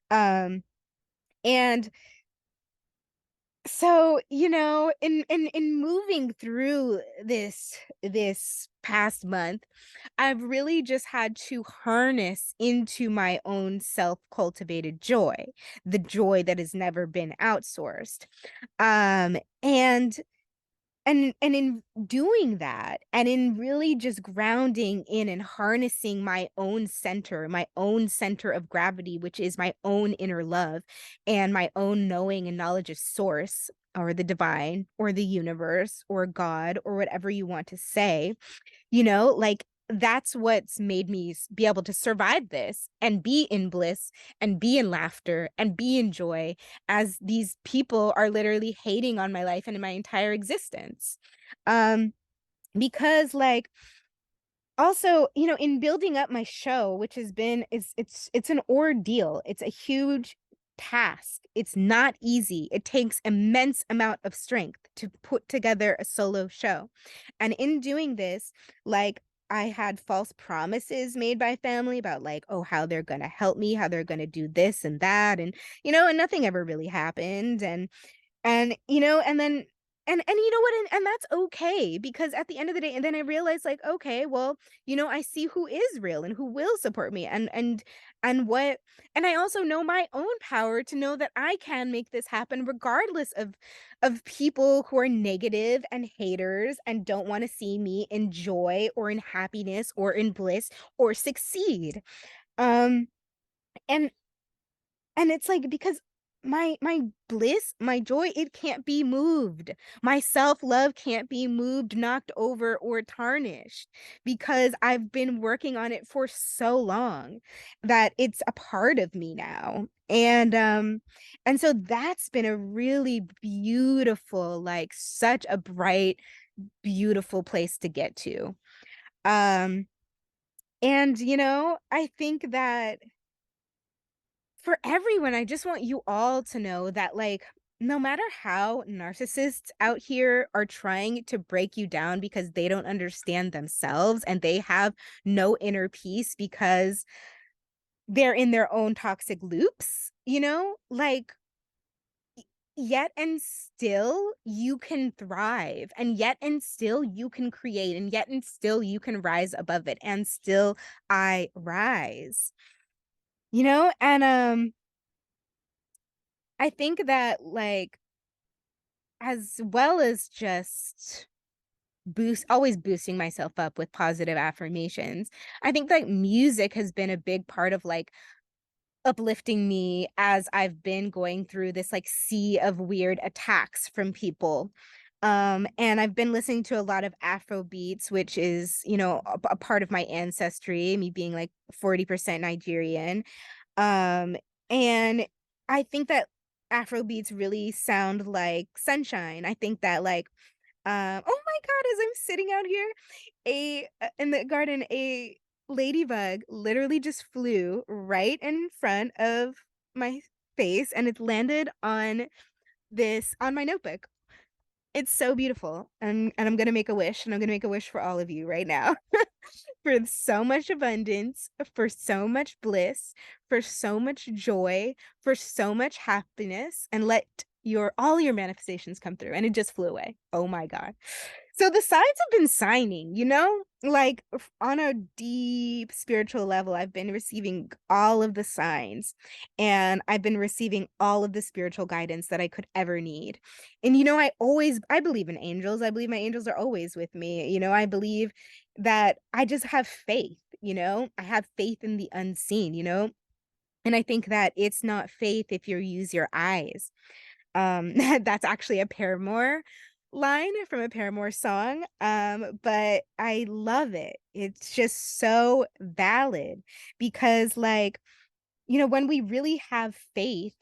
Um and So, in moving through this past month, I've really just had to harness into my own self-cultivated joy, the joy that has never been outsourced. Um, and and in doing that, and in really just grounding in and harnessing my own center of gravity, which is my own inner love and my own knowing and knowledge of source or the divine or the universe or God or whatever you want to say, like that's what's made me be able to survive this and be in bliss and be in laughter and be in joy as these people are literally hating on my life and in my entire existence. Um, because like also, in building up my show, which has been it's an ordeal. It's a huge task. It's not easy. It takes immense amount of strength to put together a solo show. And in doing this, like I had false promises made by family about like, oh, how they're gonna help me, how they're gonna do this and that. And nothing ever really happened. And then and you know what, and that's okay, because at the end of the day, and then I realized like, okay, well, I see who is real and who will support me, and what, and I also know my own power to know that I can make this happen regardless of people who are negative and haters and don't want to see me in joy or in happiness or in bliss or succeed. um and and it's like, because my bliss, my joy, it can't be moved. My self-love can't be moved, knocked over, or tarnished, because I've been working on it for so long that it's a part of me now. And so that's been a really beautiful, like such a bright, beautiful place to get to. Um, and I think that for everyone, I just want you all to know that, like, no matter how narcissists out here are trying to break you down because they don't understand themselves and they have no inner peace because they're in their own toxic loops, like, yet and still you can thrive, and yet and still you can create, and yet and still you can rise above it, and still I rise, and I think that, like, as well as just always boosting myself up with positive affirmations, I think like music has been a big part of like uplifting me as I've been going through this like sea of weird attacks from people. And I've been listening to a lot of Afro beats, which is, a part of my ancestry, me being like 40% Nigerian. Um, and I think that Afro beats really sound like sunshine. I think that like, oh my God, as I'm sitting out here, in the garden, a ladybug literally just flew right in front of my face, and it landed on my notebook. It's so beautiful. And I'm gonna make a wish, and I'm gonna make a wish for all of you right now. For so much abundance, for so much bliss, for so much joy, for so much happiness, and let your all your manifestations come through. And it just flew away. Oh my God. So the signs have been signing, like on a deep spiritual level, I've been receiving all of the signs, and I've been receiving all of the spiritual guidance that I could ever need. And I believe in angels. I believe my angels are always with me. I believe that I just have faith, I have faith in the unseen, and I think that it's not faith if you use your eyes. That's actually a Paramore line from a Paramore song. But I love it. It's just so valid because, like, when we really have faith,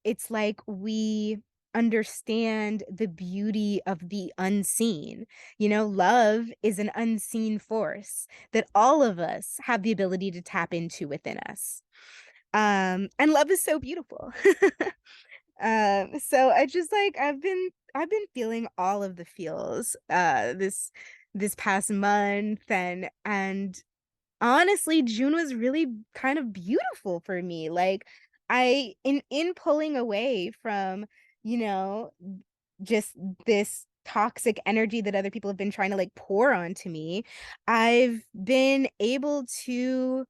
it's like we understand the beauty of the unseen. Love is an unseen force that all of us have the ability to tap into within us. And love is so beautiful. So I just like I've been feeling all of the feels this past month, and honestly, June was really kind of beautiful for me. Like, in pulling away from you know, just this toxic energy that other people have been trying to like pour onto me, I've been able to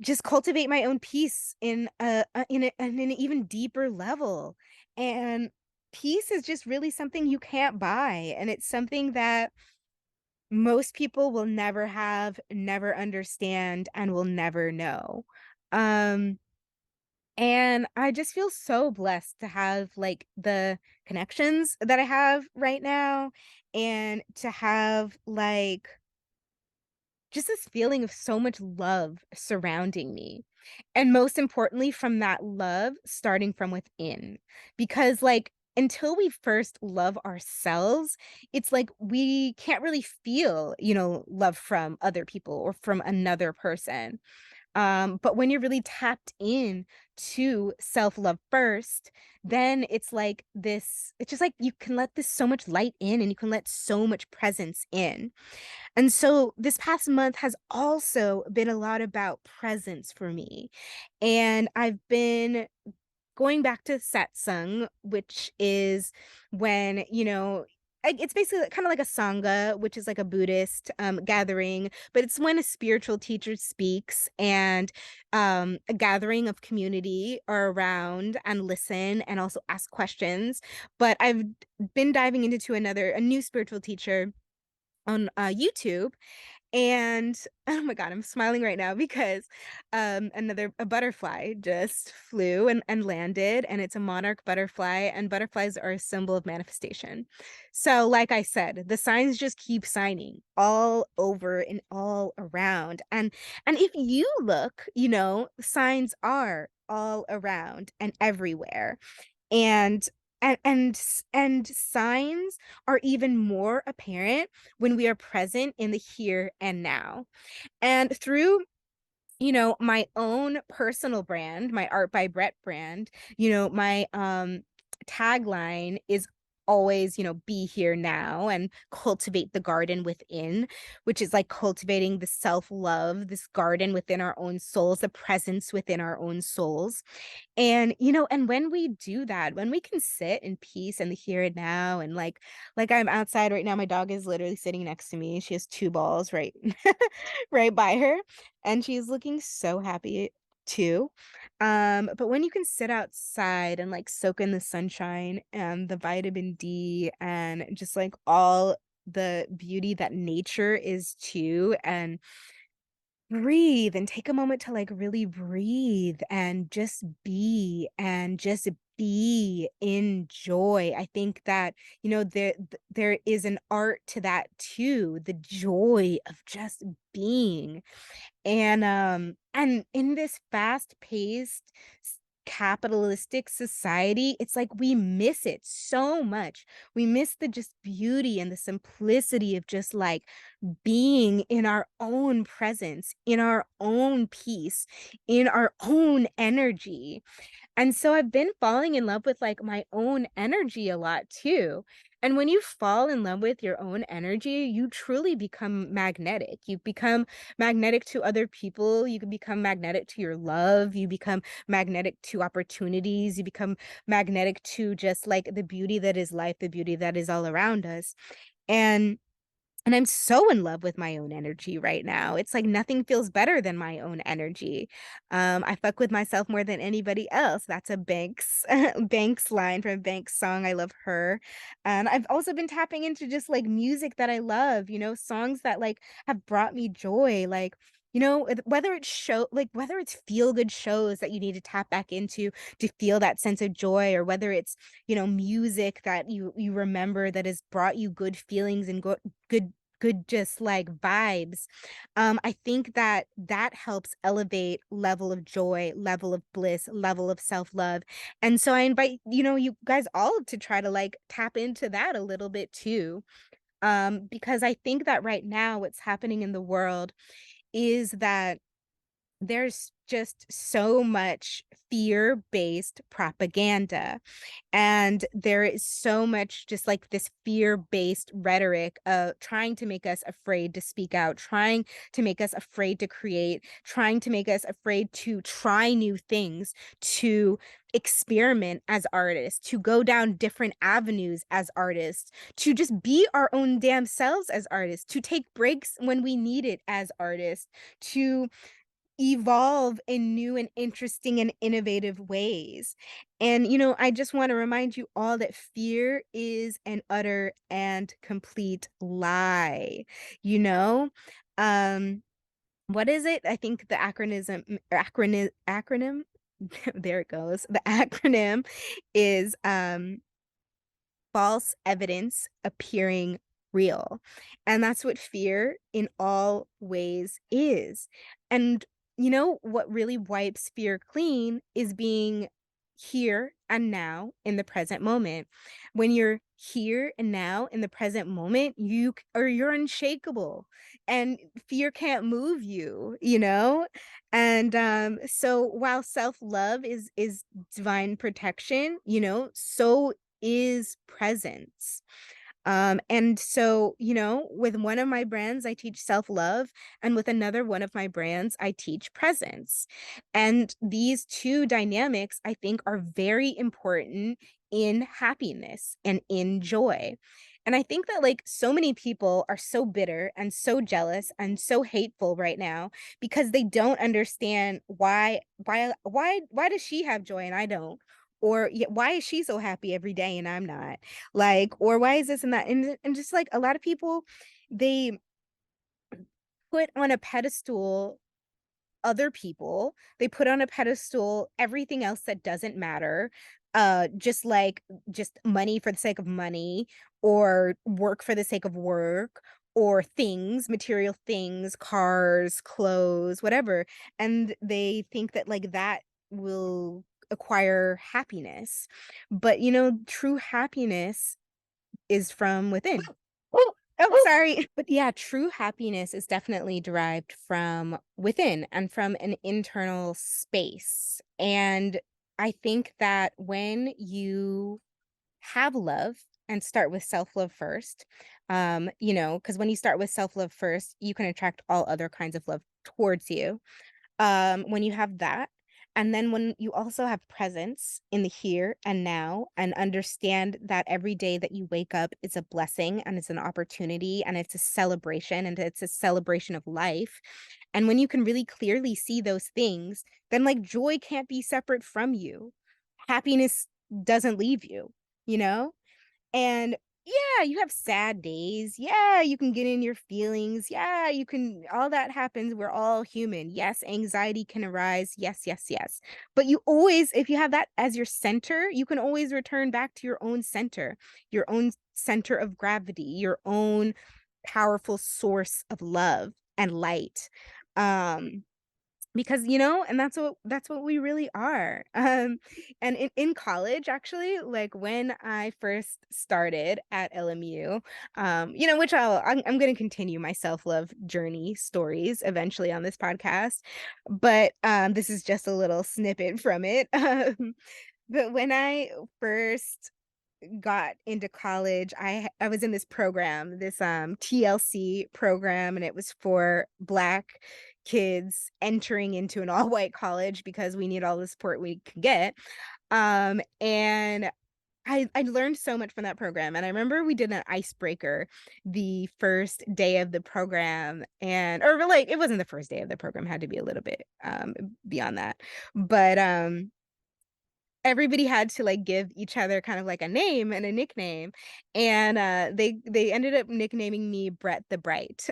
just cultivate my own peace in in an even deeper level. And peace is just really something you can't buy, and it's something that most people will never have, never understand, and will never know. Um, and I just feel so blessed to have like the connections that I have right now, and to have like just this feeling of so much love surrounding me. And most importantly, from that love starting from within. Because, like, until we first love ourselves, it's like we can't really feel, love from other people or from another person. But when you're really tapped in to self-love first, then it's just like you can let this so much light in, and you can let so much presence in. And so this past month has also been a lot about presence for me. And I've been going back to satsang, which is when, it's basically kind of like a sangha, which is like a Buddhist gathering, but it's when a spiritual teacher speaks, and a gathering of community are around and listen and also ask questions. But I've been diving into a new spiritual teacher on YouTube. And oh my God, I'm smiling right now because a butterfly just flew and landed, and it's a monarch butterfly, and butterflies are a symbol of manifestation. So, like I said, the signs just keep signing all over and all around. And if you look, signs are all around and everywhere. And and signs are even more apparent when we are present in the here and now. And through, my own personal brand, my Art by Brette brand, my tagline is always, be here now and cultivate the garden within, which is like cultivating the self-love, this garden within our own souls, the presence within our own souls. And, and when we do that, when we can sit in peace and the here and now, and like I'm outside right now, my dog is literally sitting next to me. She has two balls right right by her, and she's looking so happy too. But when you can sit outside and like soak in the sunshine and the vitamin D and just like all the beauty that nature is too, and breathe and take a moment to like really breathe and just be in joy. I think that, there is an art to that too, the joy of just being. And in this fast-paced capitalistic society, it's like we miss it so much. We miss the just beauty and the simplicity of just like being in our own presence, in our own peace, in our own energy. And so I've been falling in love with like my own energy a lot too. And when you fall in love with your own energy, you truly become magnetic. You become magnetic to other people. You can become magnetic to your love. You become magnetic to opportunities. You become magnetic to just like the beauty that is life, the beauty that is all around us. And and I'm so in love with my own energy right now. It's like nothing feels better than my own energy. I fuck with myself more than anybody else. That's a Banks Banks line from a Banks song. I love her. And I've also been tapping into just like music that I love, songs that like have brought me joy. Like, whether it's feel good shows that you need to tap back into to feel that sense of joy, or whether it's, music that you remember that has brought you good feelings and good just like vibes. I think that that helps elevate level of joy, level of bliss, level of self-love. And so I invite, you guys all to try to like tap into that a little bit too. Because I think that right now what's happening in the world is that there's just so much fear-based propaganda. And there is so much just like this fear-based rhetoric trying to make us afraid to speak out, trying to make us afraid to create, trying to make us afraid to try new things, to experiment as artists, to go down different avenues as artists, to just be our own damn selves as artists, to take breaks when we need it as artists, to evolve in new and interesting and innovative ways. And, I just want to remind you all that fear is an utter and complete lie. You know? Um, what is it? I think the acronym there it goes. The acronym is false evidence appearing real. And that's what fear in all ways is. And what really wipes fear clean is being here and now in the present moment. When you're here and now in the present moment, you're unshakable and fear can't move you. And so while self-love is divine protection, so is presence. And so, with one of my brands, I teach self love, and with another one of my brands, I teach presence. And these two dynamics, I think, are very important in happiness and in joy. And I think that like so many people are so bitter and so jealous and so hateful right now because they don't understand why does she have joy and I don't? Or why is she so happy every day and I'm not? Like, or why is this and that? And just like a lot of people, they put on a pedestal other people. They put on a pedestal everything else that doesn't matter. Just money for the sake of money, or work for the sake of work, or things, material things, cars, clothes, whatever. And they think that like that will acquire happiness. But true happiness is from within. Oh, sorry. But yeah, true happiness is definitely derived from within and from an internal space. And I think that when you have love and start with self-love first, because when you start with self-love first, you can attract all other kinds of love towards you. When you have that, and then when you also have presence in the here and now, and understand that every day that you wake up is a blessing and it's an opportunity and it's a celebration and it's a celebration of life. And when you can really clearly see those things, then like joy can't be separate from you. Happiness doesn't leave you? And yeah, you have sad days. Yeah, you can get in your feelings. Yeah, all that happens. We're all human. Yes, anxiety can arise. Yes, yes, yes. But you always, if you have that as your center, you can always return back to your own center of gravity, your own powerful source of love and light. Um, because and that's what we really are. And in college, actually, like when I first started at LMU, which I'm going to continue my self-love journey stories eventually on this podcast, but this is just a little snippet from it. But when I first got into college, I was in this program, this TLC program, and it was for Black kids entering into an all-white college because we need all the support we could get. And I learned so much from that program. And I remember we did an icebreaker the first day of the program, or like it wasn't the first day of the program, had to be a little bit beyond that. But everybody had to like give each other kind of like a name and a nickname, and they ended up nicknaming me Brette the Bright,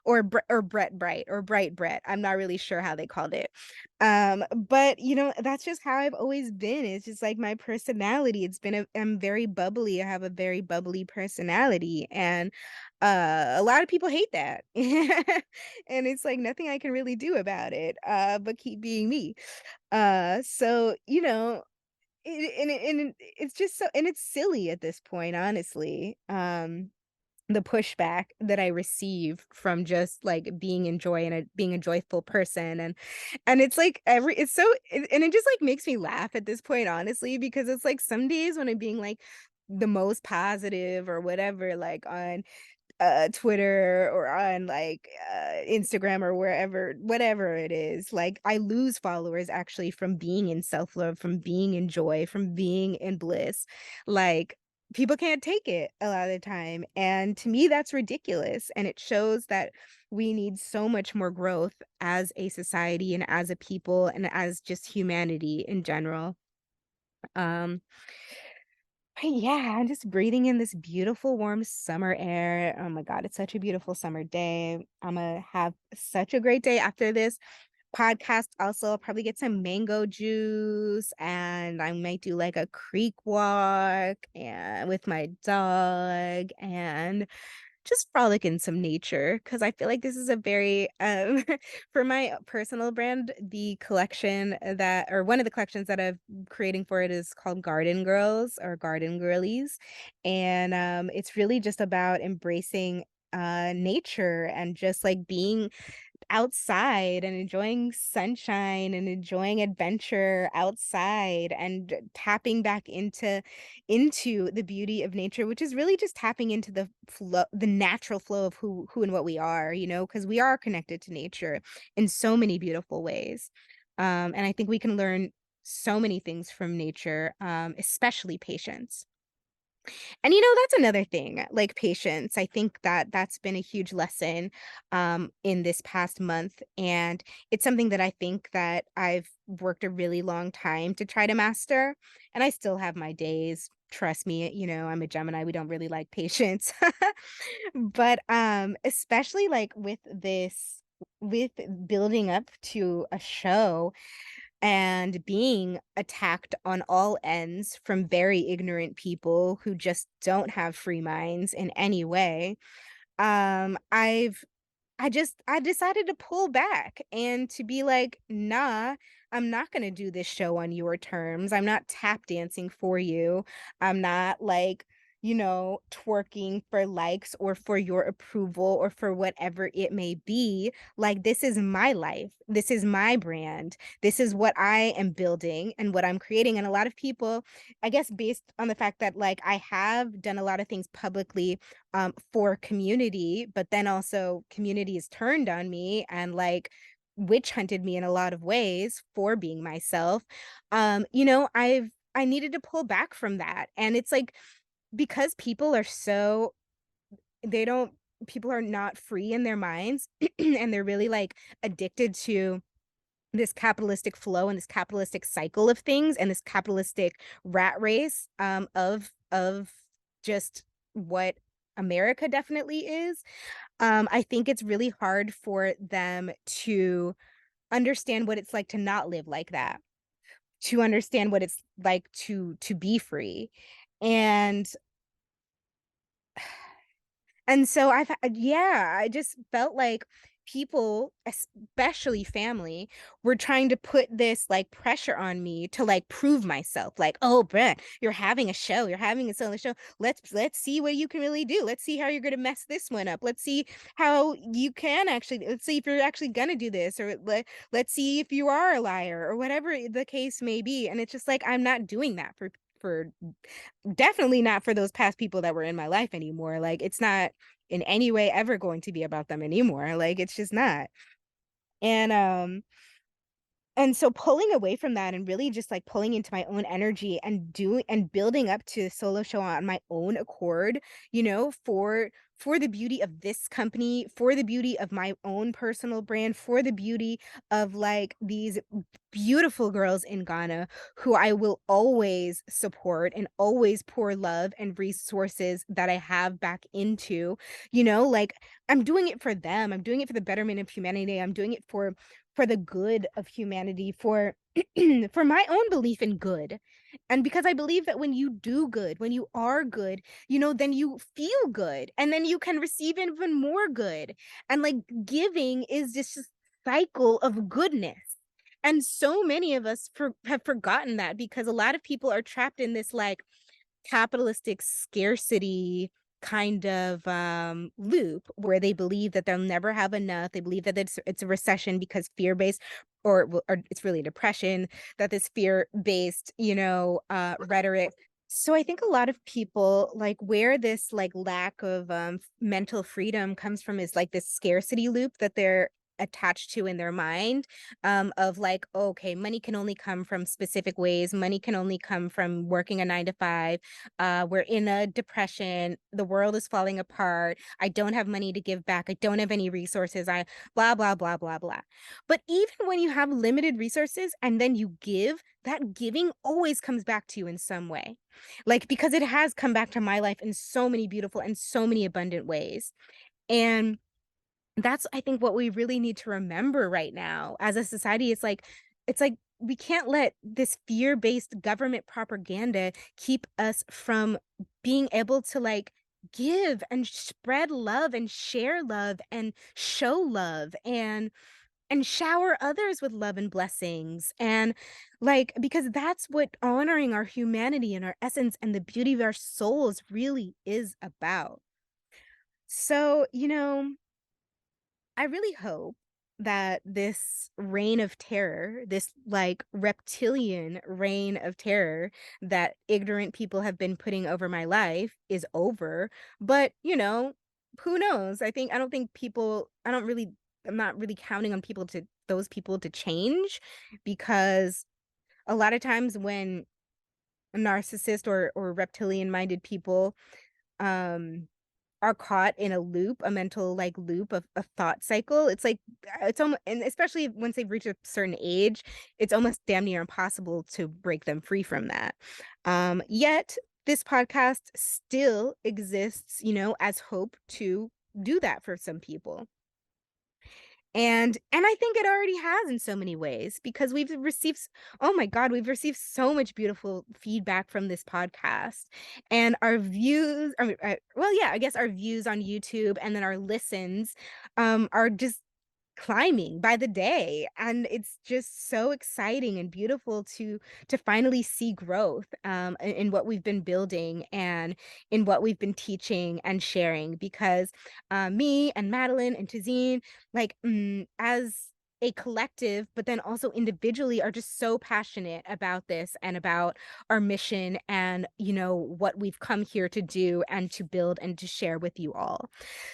or Brette Bright, or Bright Brette. I'm not really sure how they called it. But that's just how I've always been. It's just like my personality. I'm very bubbly. I have a very bubbly personality, and a lot of people hate that. And it's like nothing I can really do about it but keep being me. So it's just so, and it's silly at this point, honestly. the pushback that I receive from just like being in joy and being a joyful person. And it's like it's so and it just like makes me laugh at this point, honestly, because it's like some days when I'm being like the most positive or whatever, like on Twitter or on like Instagram or wherever, whatever it is, like I lose followers actually from being in self-love, from being in joy, from being in bliss. Like people can't take it a lot of the time. And to me, that's ridiculous. And it shows that we need so much more growth as a society and as a people and as just humanity in general. Um, but yeah, I'm just breathing in this beautiful, warm summer air. Oh my God, it's such a beautiful summer day. I'm gonna have such a great day after this podcast. Also, I'll probably get some mango juice and I might do like a creek walk and with my dog and just frolic in some nature because I feel like this is a very for my personal brand, the collection that or one of the collections that I'm creating for it is called Garden Girls or Garden Girlies. And it's really just about embracing nature and just like being outside and enjoying sunshine and enjoying adventure outside and tapping back into the beauty of nature, which is really just tapping into the flow, the natural flow of who and what we are, you know, because we are connected to nature in so many beautiful ways. And I think we can learn so many things from nature, especially patience. And you know, that's another thing, like patience. I think that that's been a huge lesson in this past month, and it's something that I think that I've worked a really long time to try to master, and I still have my days. Trust me, you know, I'm a Gemini. We don't really like patience. But especially like with building up to a show and being attacked on all ends from very ignorant people who just don't have free minds in any way. I've I decided to pull back and to be like, "Nah, I'm not gonna do this show on your terms. I'm not tap dancing for you. I'm not like, you know, twerking for likes or for your approval or for whatever it may be. Like, this is my life. This is my brand. This is what I am building and what I'm creating." And a lot of people, I guess, based on the fact that like I have done a lot of things publicly for community, but then also community has turned on me and like witch hunted me in a lot of ways for being myself. You know, I needed to pull back from that. And it's like because people are so they don't people are not free in their minds and they're really like addicted to this capitalistic flow and this capitalistic cycle of things and this capitalistic rat race of just what America definitely is. I think it's really hard for them to understand what it's like to not live like that, to understand what it's like to be free. And And so yeah, I just felt like people, especially family, were trying to put this like pressure on me to like prove myself. Like, oh, Brett, you're having a show, you're having a solo show. Let's see what you can really do. Let's see how you're gonna mess this one up. Let's see how you can actually. Let's see if you're actually gonna do this, or let's see if you are a liar, or whatever the case may be. And it's just like I'm not doing that for definitely not for those past people that were in my life anymore. Like, it's not in any way ever going to be about them anymore. Like, it's just not. And and so pulling away from that and really just like pulling into my own energy and doing and building up to the solo show on my own accord, you know, for the beauty of this company, for the beauty of my own personal brand, for the beauty of like these beautiful girls in Ghana who I will always support and always pour love and resources that I have back into, you know, like I'm doing it for them. I'm doing it for the betterment of humanity. I'm doing it for the good of humanity, for for my own belief in good. And because I believe that when you do good, when you are good, you know, then you feel good and then you can receive even more good. And like giving is just a cycle of goodness. And so many of us have forgotten that because a lot of people are trapped in this like capitalistic scarcity kind of loop where they believe that they'll never have enough. They believe that it's a recession because fear-based, or it's really depression, that this fear-based, rhetoric. So I think a lot of people, like, where this like lack of mental freedom comes from is like this scarcity loop that they're attached to in their mind, of like, okay, money can only come from specific ways. Money can only come from working a 9 to 5. We're in a depression. The world is falling apart. I don't have money to give back. I don't have any resources. I blah, blah, blah, blah, blah. But even when you have limited resources and then you give, that giving always comes back to you in some way. Like, because it has come back to my life in so many beautiful and so many abundant ways. And that's, I think, what we really need to remember right now as a society. It's like we can't let this fear-based government propaganda keep us from being able to like give and spread love and share love and show love and shower others with love and blessings, and like, because that's what honoring our humanity and our essence and the beauty of our souls really is about. So, I really hope that this reign of terror, this like reptilian reign of terror that ignorant people have been putting over my life is over. But, who knows? I'm not really counting on those people to change, because a lot of times when narcissist or reptilian minded people, um are caught in a loop, a mental like loop of a thought cycle. It's like, it's almost, and especially once they've reached a certain age, it's almost damn near impossible to break them free from that. Yet this podcast still exists, as hope to do that for some people. And I think it already has in so many ways, because oh my God, we've received so much beautiful feedback from this podcast, and our views, I mean, well, yeah, I guess our views on YouTube and then our listens are just climbing by the day, and it's just so exciting and beautiful to finally see growth in what we've been building and in what we've been teaching and sharing, because me and Madeline and Tazine, like, as a collective, but then also individually, are just so passionate about this and about our mission and what we've come here to do and to build and to share with you all.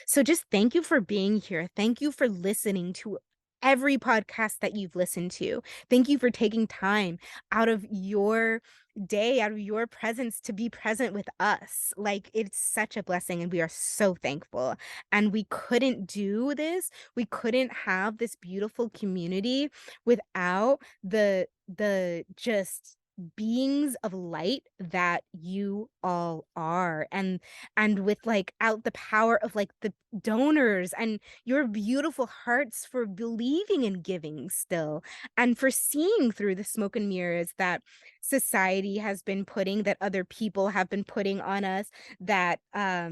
So just thank you for being here. Thank you for listening to every podcast that you've listened to. Thank you for taking time out of your day, out of your presence, to be present with us. Like, it's such a blessing, and we are so thankful. And we couldn't do this. We couldn't have this beautiful community without the just beings of light that you all are, and with like out the power of like the donors and your beautiful hearts for believing in giving still, and for seeing through the smoke and mirrors that society has been putting, that other people have been putting on us, that how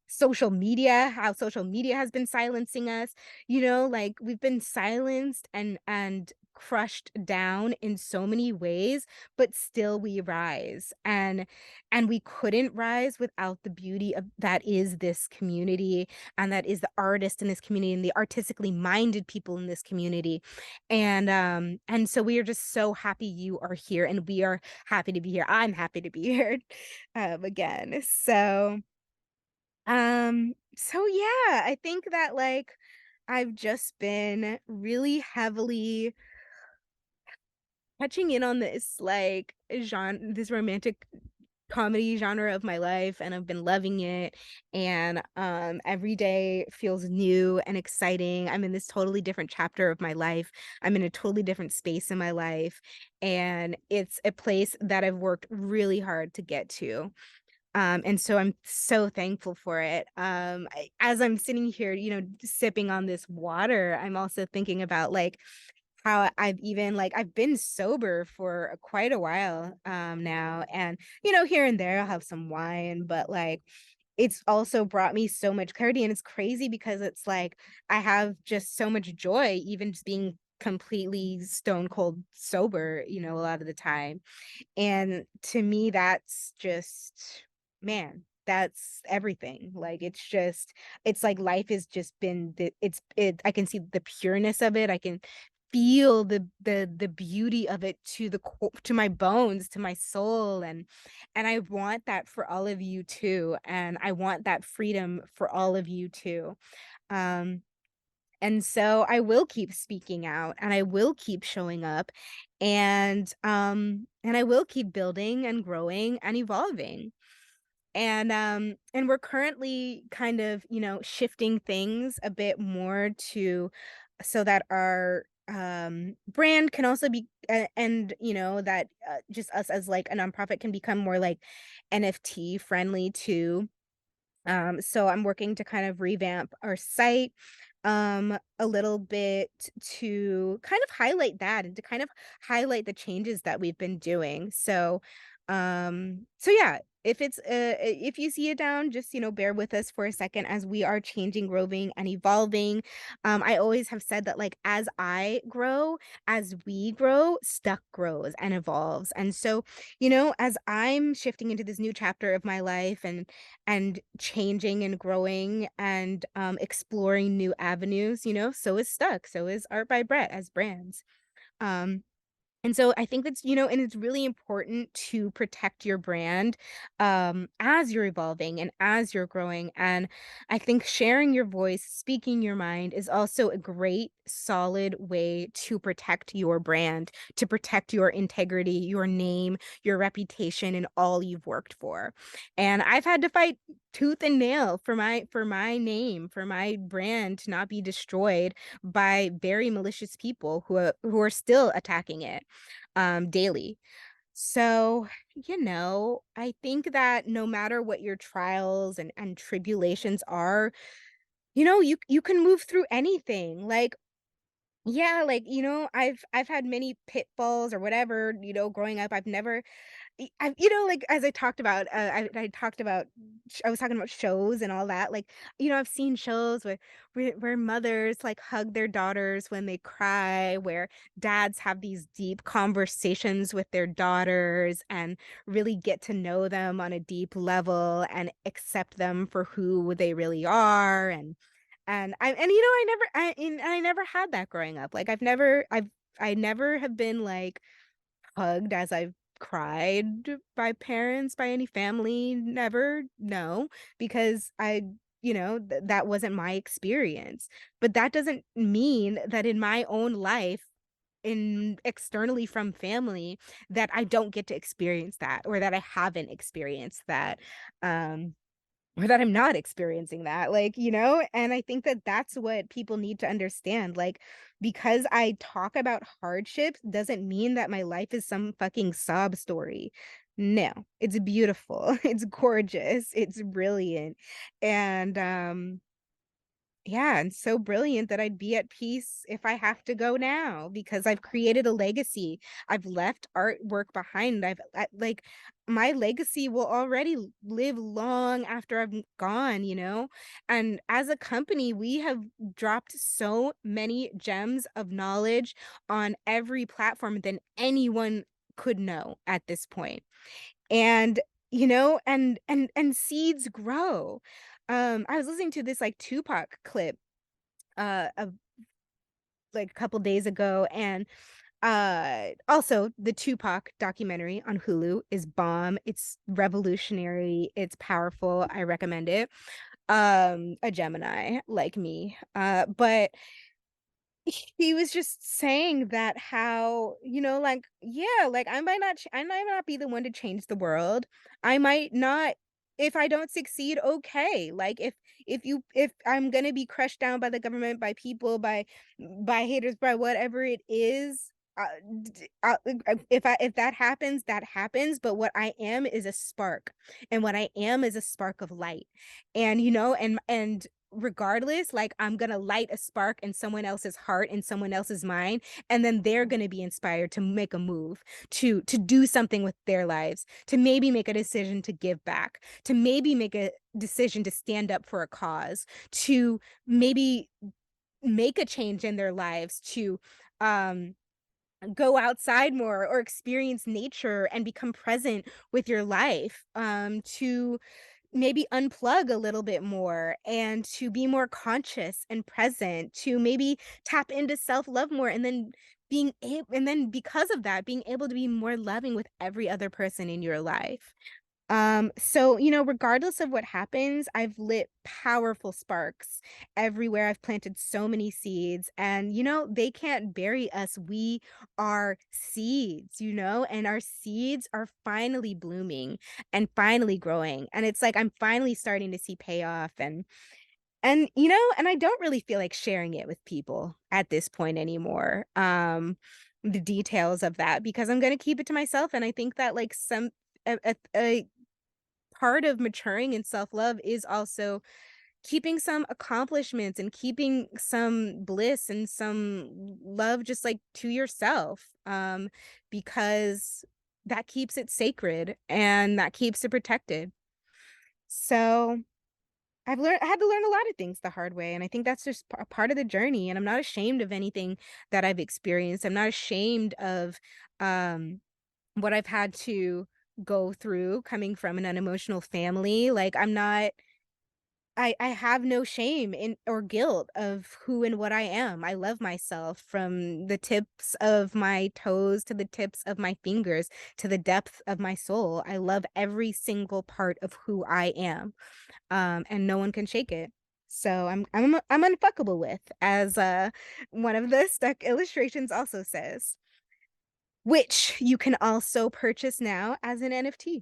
social media has been silencing us. Like, we've been silenced and crushed down in so many ways, but still we rise, and we couldn't rise without the beauty of that is this community, and that is the artists in this community and the artistically minded people in this community. And so we are just so happy you are here, and we are happy to be here. I'm happy to be here again. So yeah, I think that like I've just been really heavily touching in on this like this romantic comedy genre of my life, and I've been loving it. And every day feels new and exciting. I'm in this totally different chapter of my life. I'm in a totally different space in my life, and it's a place that I've worked really hard to get to. And so I'm so thankful for it. As I'm sitting here, sipping on this water, I'm also thinking about like how I've been sober for quite a while now. And, here and there I'll have some wine, but like it's also brought me so much clarity. And it's crazy because it's like I have just so much joy, even just being completely stone cold sober, a lot of the time. And to me, that's just, man, that's everything. Like it's like life has just been I can see the pureness of it. I can feel the beauty of it to to my bones, to my soul, and I want that for all of you too, and I want that freedom for all of you too. Um and so I will keep speaking out, and I will keep showing up, and I will keep building and growing and evolving. And we're currently kind of, shifting things a bit more to so that our brand can also be and that just us as like a nonprofit can become more like NFT friendly too. So I'm working to kind of revamp our site a little bit to kind of highlight that and to kind of highlight the changes that we've been doing. So yeah, if you see it down, just bear with us for a second as we are changing, growing, and evolving. I always have said that like as I grow, as we grow, stuck grows and evolves. And so, as I'm shifting into this new chapter of my life and changing and growing and exploring new avenues, so is Stuck, so is Art by Brett as brands. Um, and so I think that's, and it's really important to protect your brand as you're evolving and as you're growing. And I think sharing your voice, speaking your mind is also a great, solid way to protect your brand, to protect your integrity, your name, your reputation, and all you've worked for. And I've had to fight tooth and nail for my name, for my brand to not be destroyed by very malicious people who are still attacking it daily. So, I think that no matter what your trials and tribulations are, you can move through anything. Like, yeah, like, I've had many pitfalls or whatever, growing up. I've never like, as I talked about, I talked about I was talking about shows and all that, like, I've seen shows where mothers, like, hug their daughters when they cry, where dads have these deep conversations with their daughters and really get to know them on a deep level and accept them for who they really are, I never had that growing up, like, I never have been, like, hugged as I've cried by parents, by any family, never, no, because that wasn't my experience. But that doesn't mean that in my own life, in externally from family, that I don't get to experience that or that I haven't experienced that. Or that I'm not experiencing that, like, and I think that that's what people need to understand, like, because I talk about hardships doesn't mean that my life is some fucking sob story. No, it's beautiful, it's gorgeous, it's brilliant, and yeah, and so brilliant that I'd be at peace if I have to go now because I've created a legacy. I've left artwork behind. Like my legacy will already live long after I'm gone, And as a company, we have dropped so many gems of knowledge on every platform than anyone could know at this point. And, and seeds grow. I was listening to this like Tupac clip of like a couple days ago, and also the Tupac documentary on Hulu is bomb. It's revolutionary, it's powerful. I recommend it. A Gemini like me. But he was just saying that how, like, yeah, like I might not be the one to change the world. I might not, if I don't succeed, okay. Like if I'm gonna be crushed down by the government, by people, by haters, by whatever it is, if that happens, that happens. But what I am is a spark, and what I am is a spark of light, and and regardless, like I'm gonna light a spark in someone else's heart, in someone else's mind, and then they're gonna be inspired to make a move, to do something with their lives, to maybe make a decision to give back, to maybe make a decision to stand up for a cause, to maybe make a change in their lives, to um go outside more or experience nature and become present with your life, to maybe unplug a little bit more and to be more conscious and present, to maybe tap into self-love more, and then because of that, being able to be more loving with every other person in your life. So, regardless of what happens, I've lit powerful sparks everywhere. I've planted so many seeds, and they can't bury us. We are seeds, and our seeds are finally blooming and finally growing. And it's like I'm finally starting to see payoff, and I don't really feel like sharing it with people at this point anymore. The details of that, because I'm going to keep it to myself, and I think that like a part of maturing in self-love is also keeping some accomplishments and keeping some bliss and some love just like to yourself, because that keeps it sacred and that keeps it protected. So I had to learn a lot of things the hard way, and I think that's just a part of the journey, and I'm not ashamed of anything that I've experienced. I'm not ashamed of um what I've had to go through coming from an unemotional family. Like, I have no shame in or guilt of who and what I am. I love myself from the tips of my toes to the tips of my fingers to the depth of my soul. I love every single part of who I am. And no one can shake it. So I'm unfuckable with, as one of the stuck illustrations also says, which you can also purchase now as an NFT.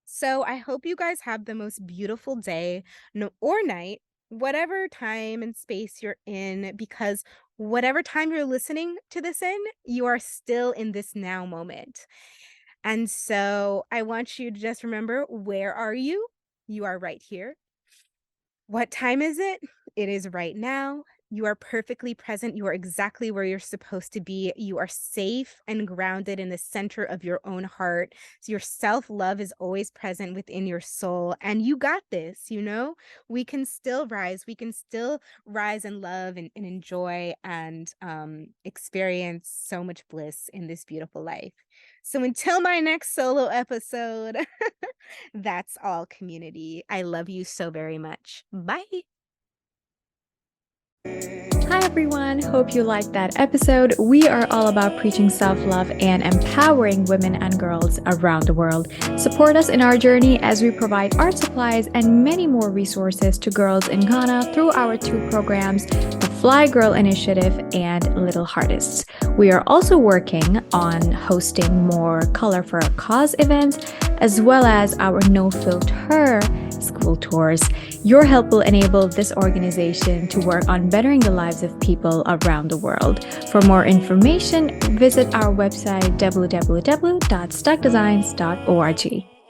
So I hope you guys have the most beautiful day, no, or night, whatever time and space you're in, because whatever time you're listening to this in, you are still in this now moment. And so I want you to just remember, where are you? You are right here. What time is it? It is right now. You are perfectly present. You are exactly where you're supposed to be. You are safe and grounded in the center of your own heart. So your self-love is always present within your soul. And you got this, We can still rise. We can still rise and love and enjoy and experience so much bliss in this beautiful life. So until my next solo episode, that's all, community. I love you so very much. Bye. Hi everyone, hope you liked that episode. We are all about preaching self-love and empowering women and girls around the world. Support us in our journey as we provide art supplies and many more resources to girls in Ghana through our two programs, the Fly Girl Initiative and Little Artists. We are also working on hosting more Color for a Cause events, as well as our No Filter school tours. Your help will enable this organization to work on bettering the lives of people around the world. For more information, visit our website www.stukdesigns.org.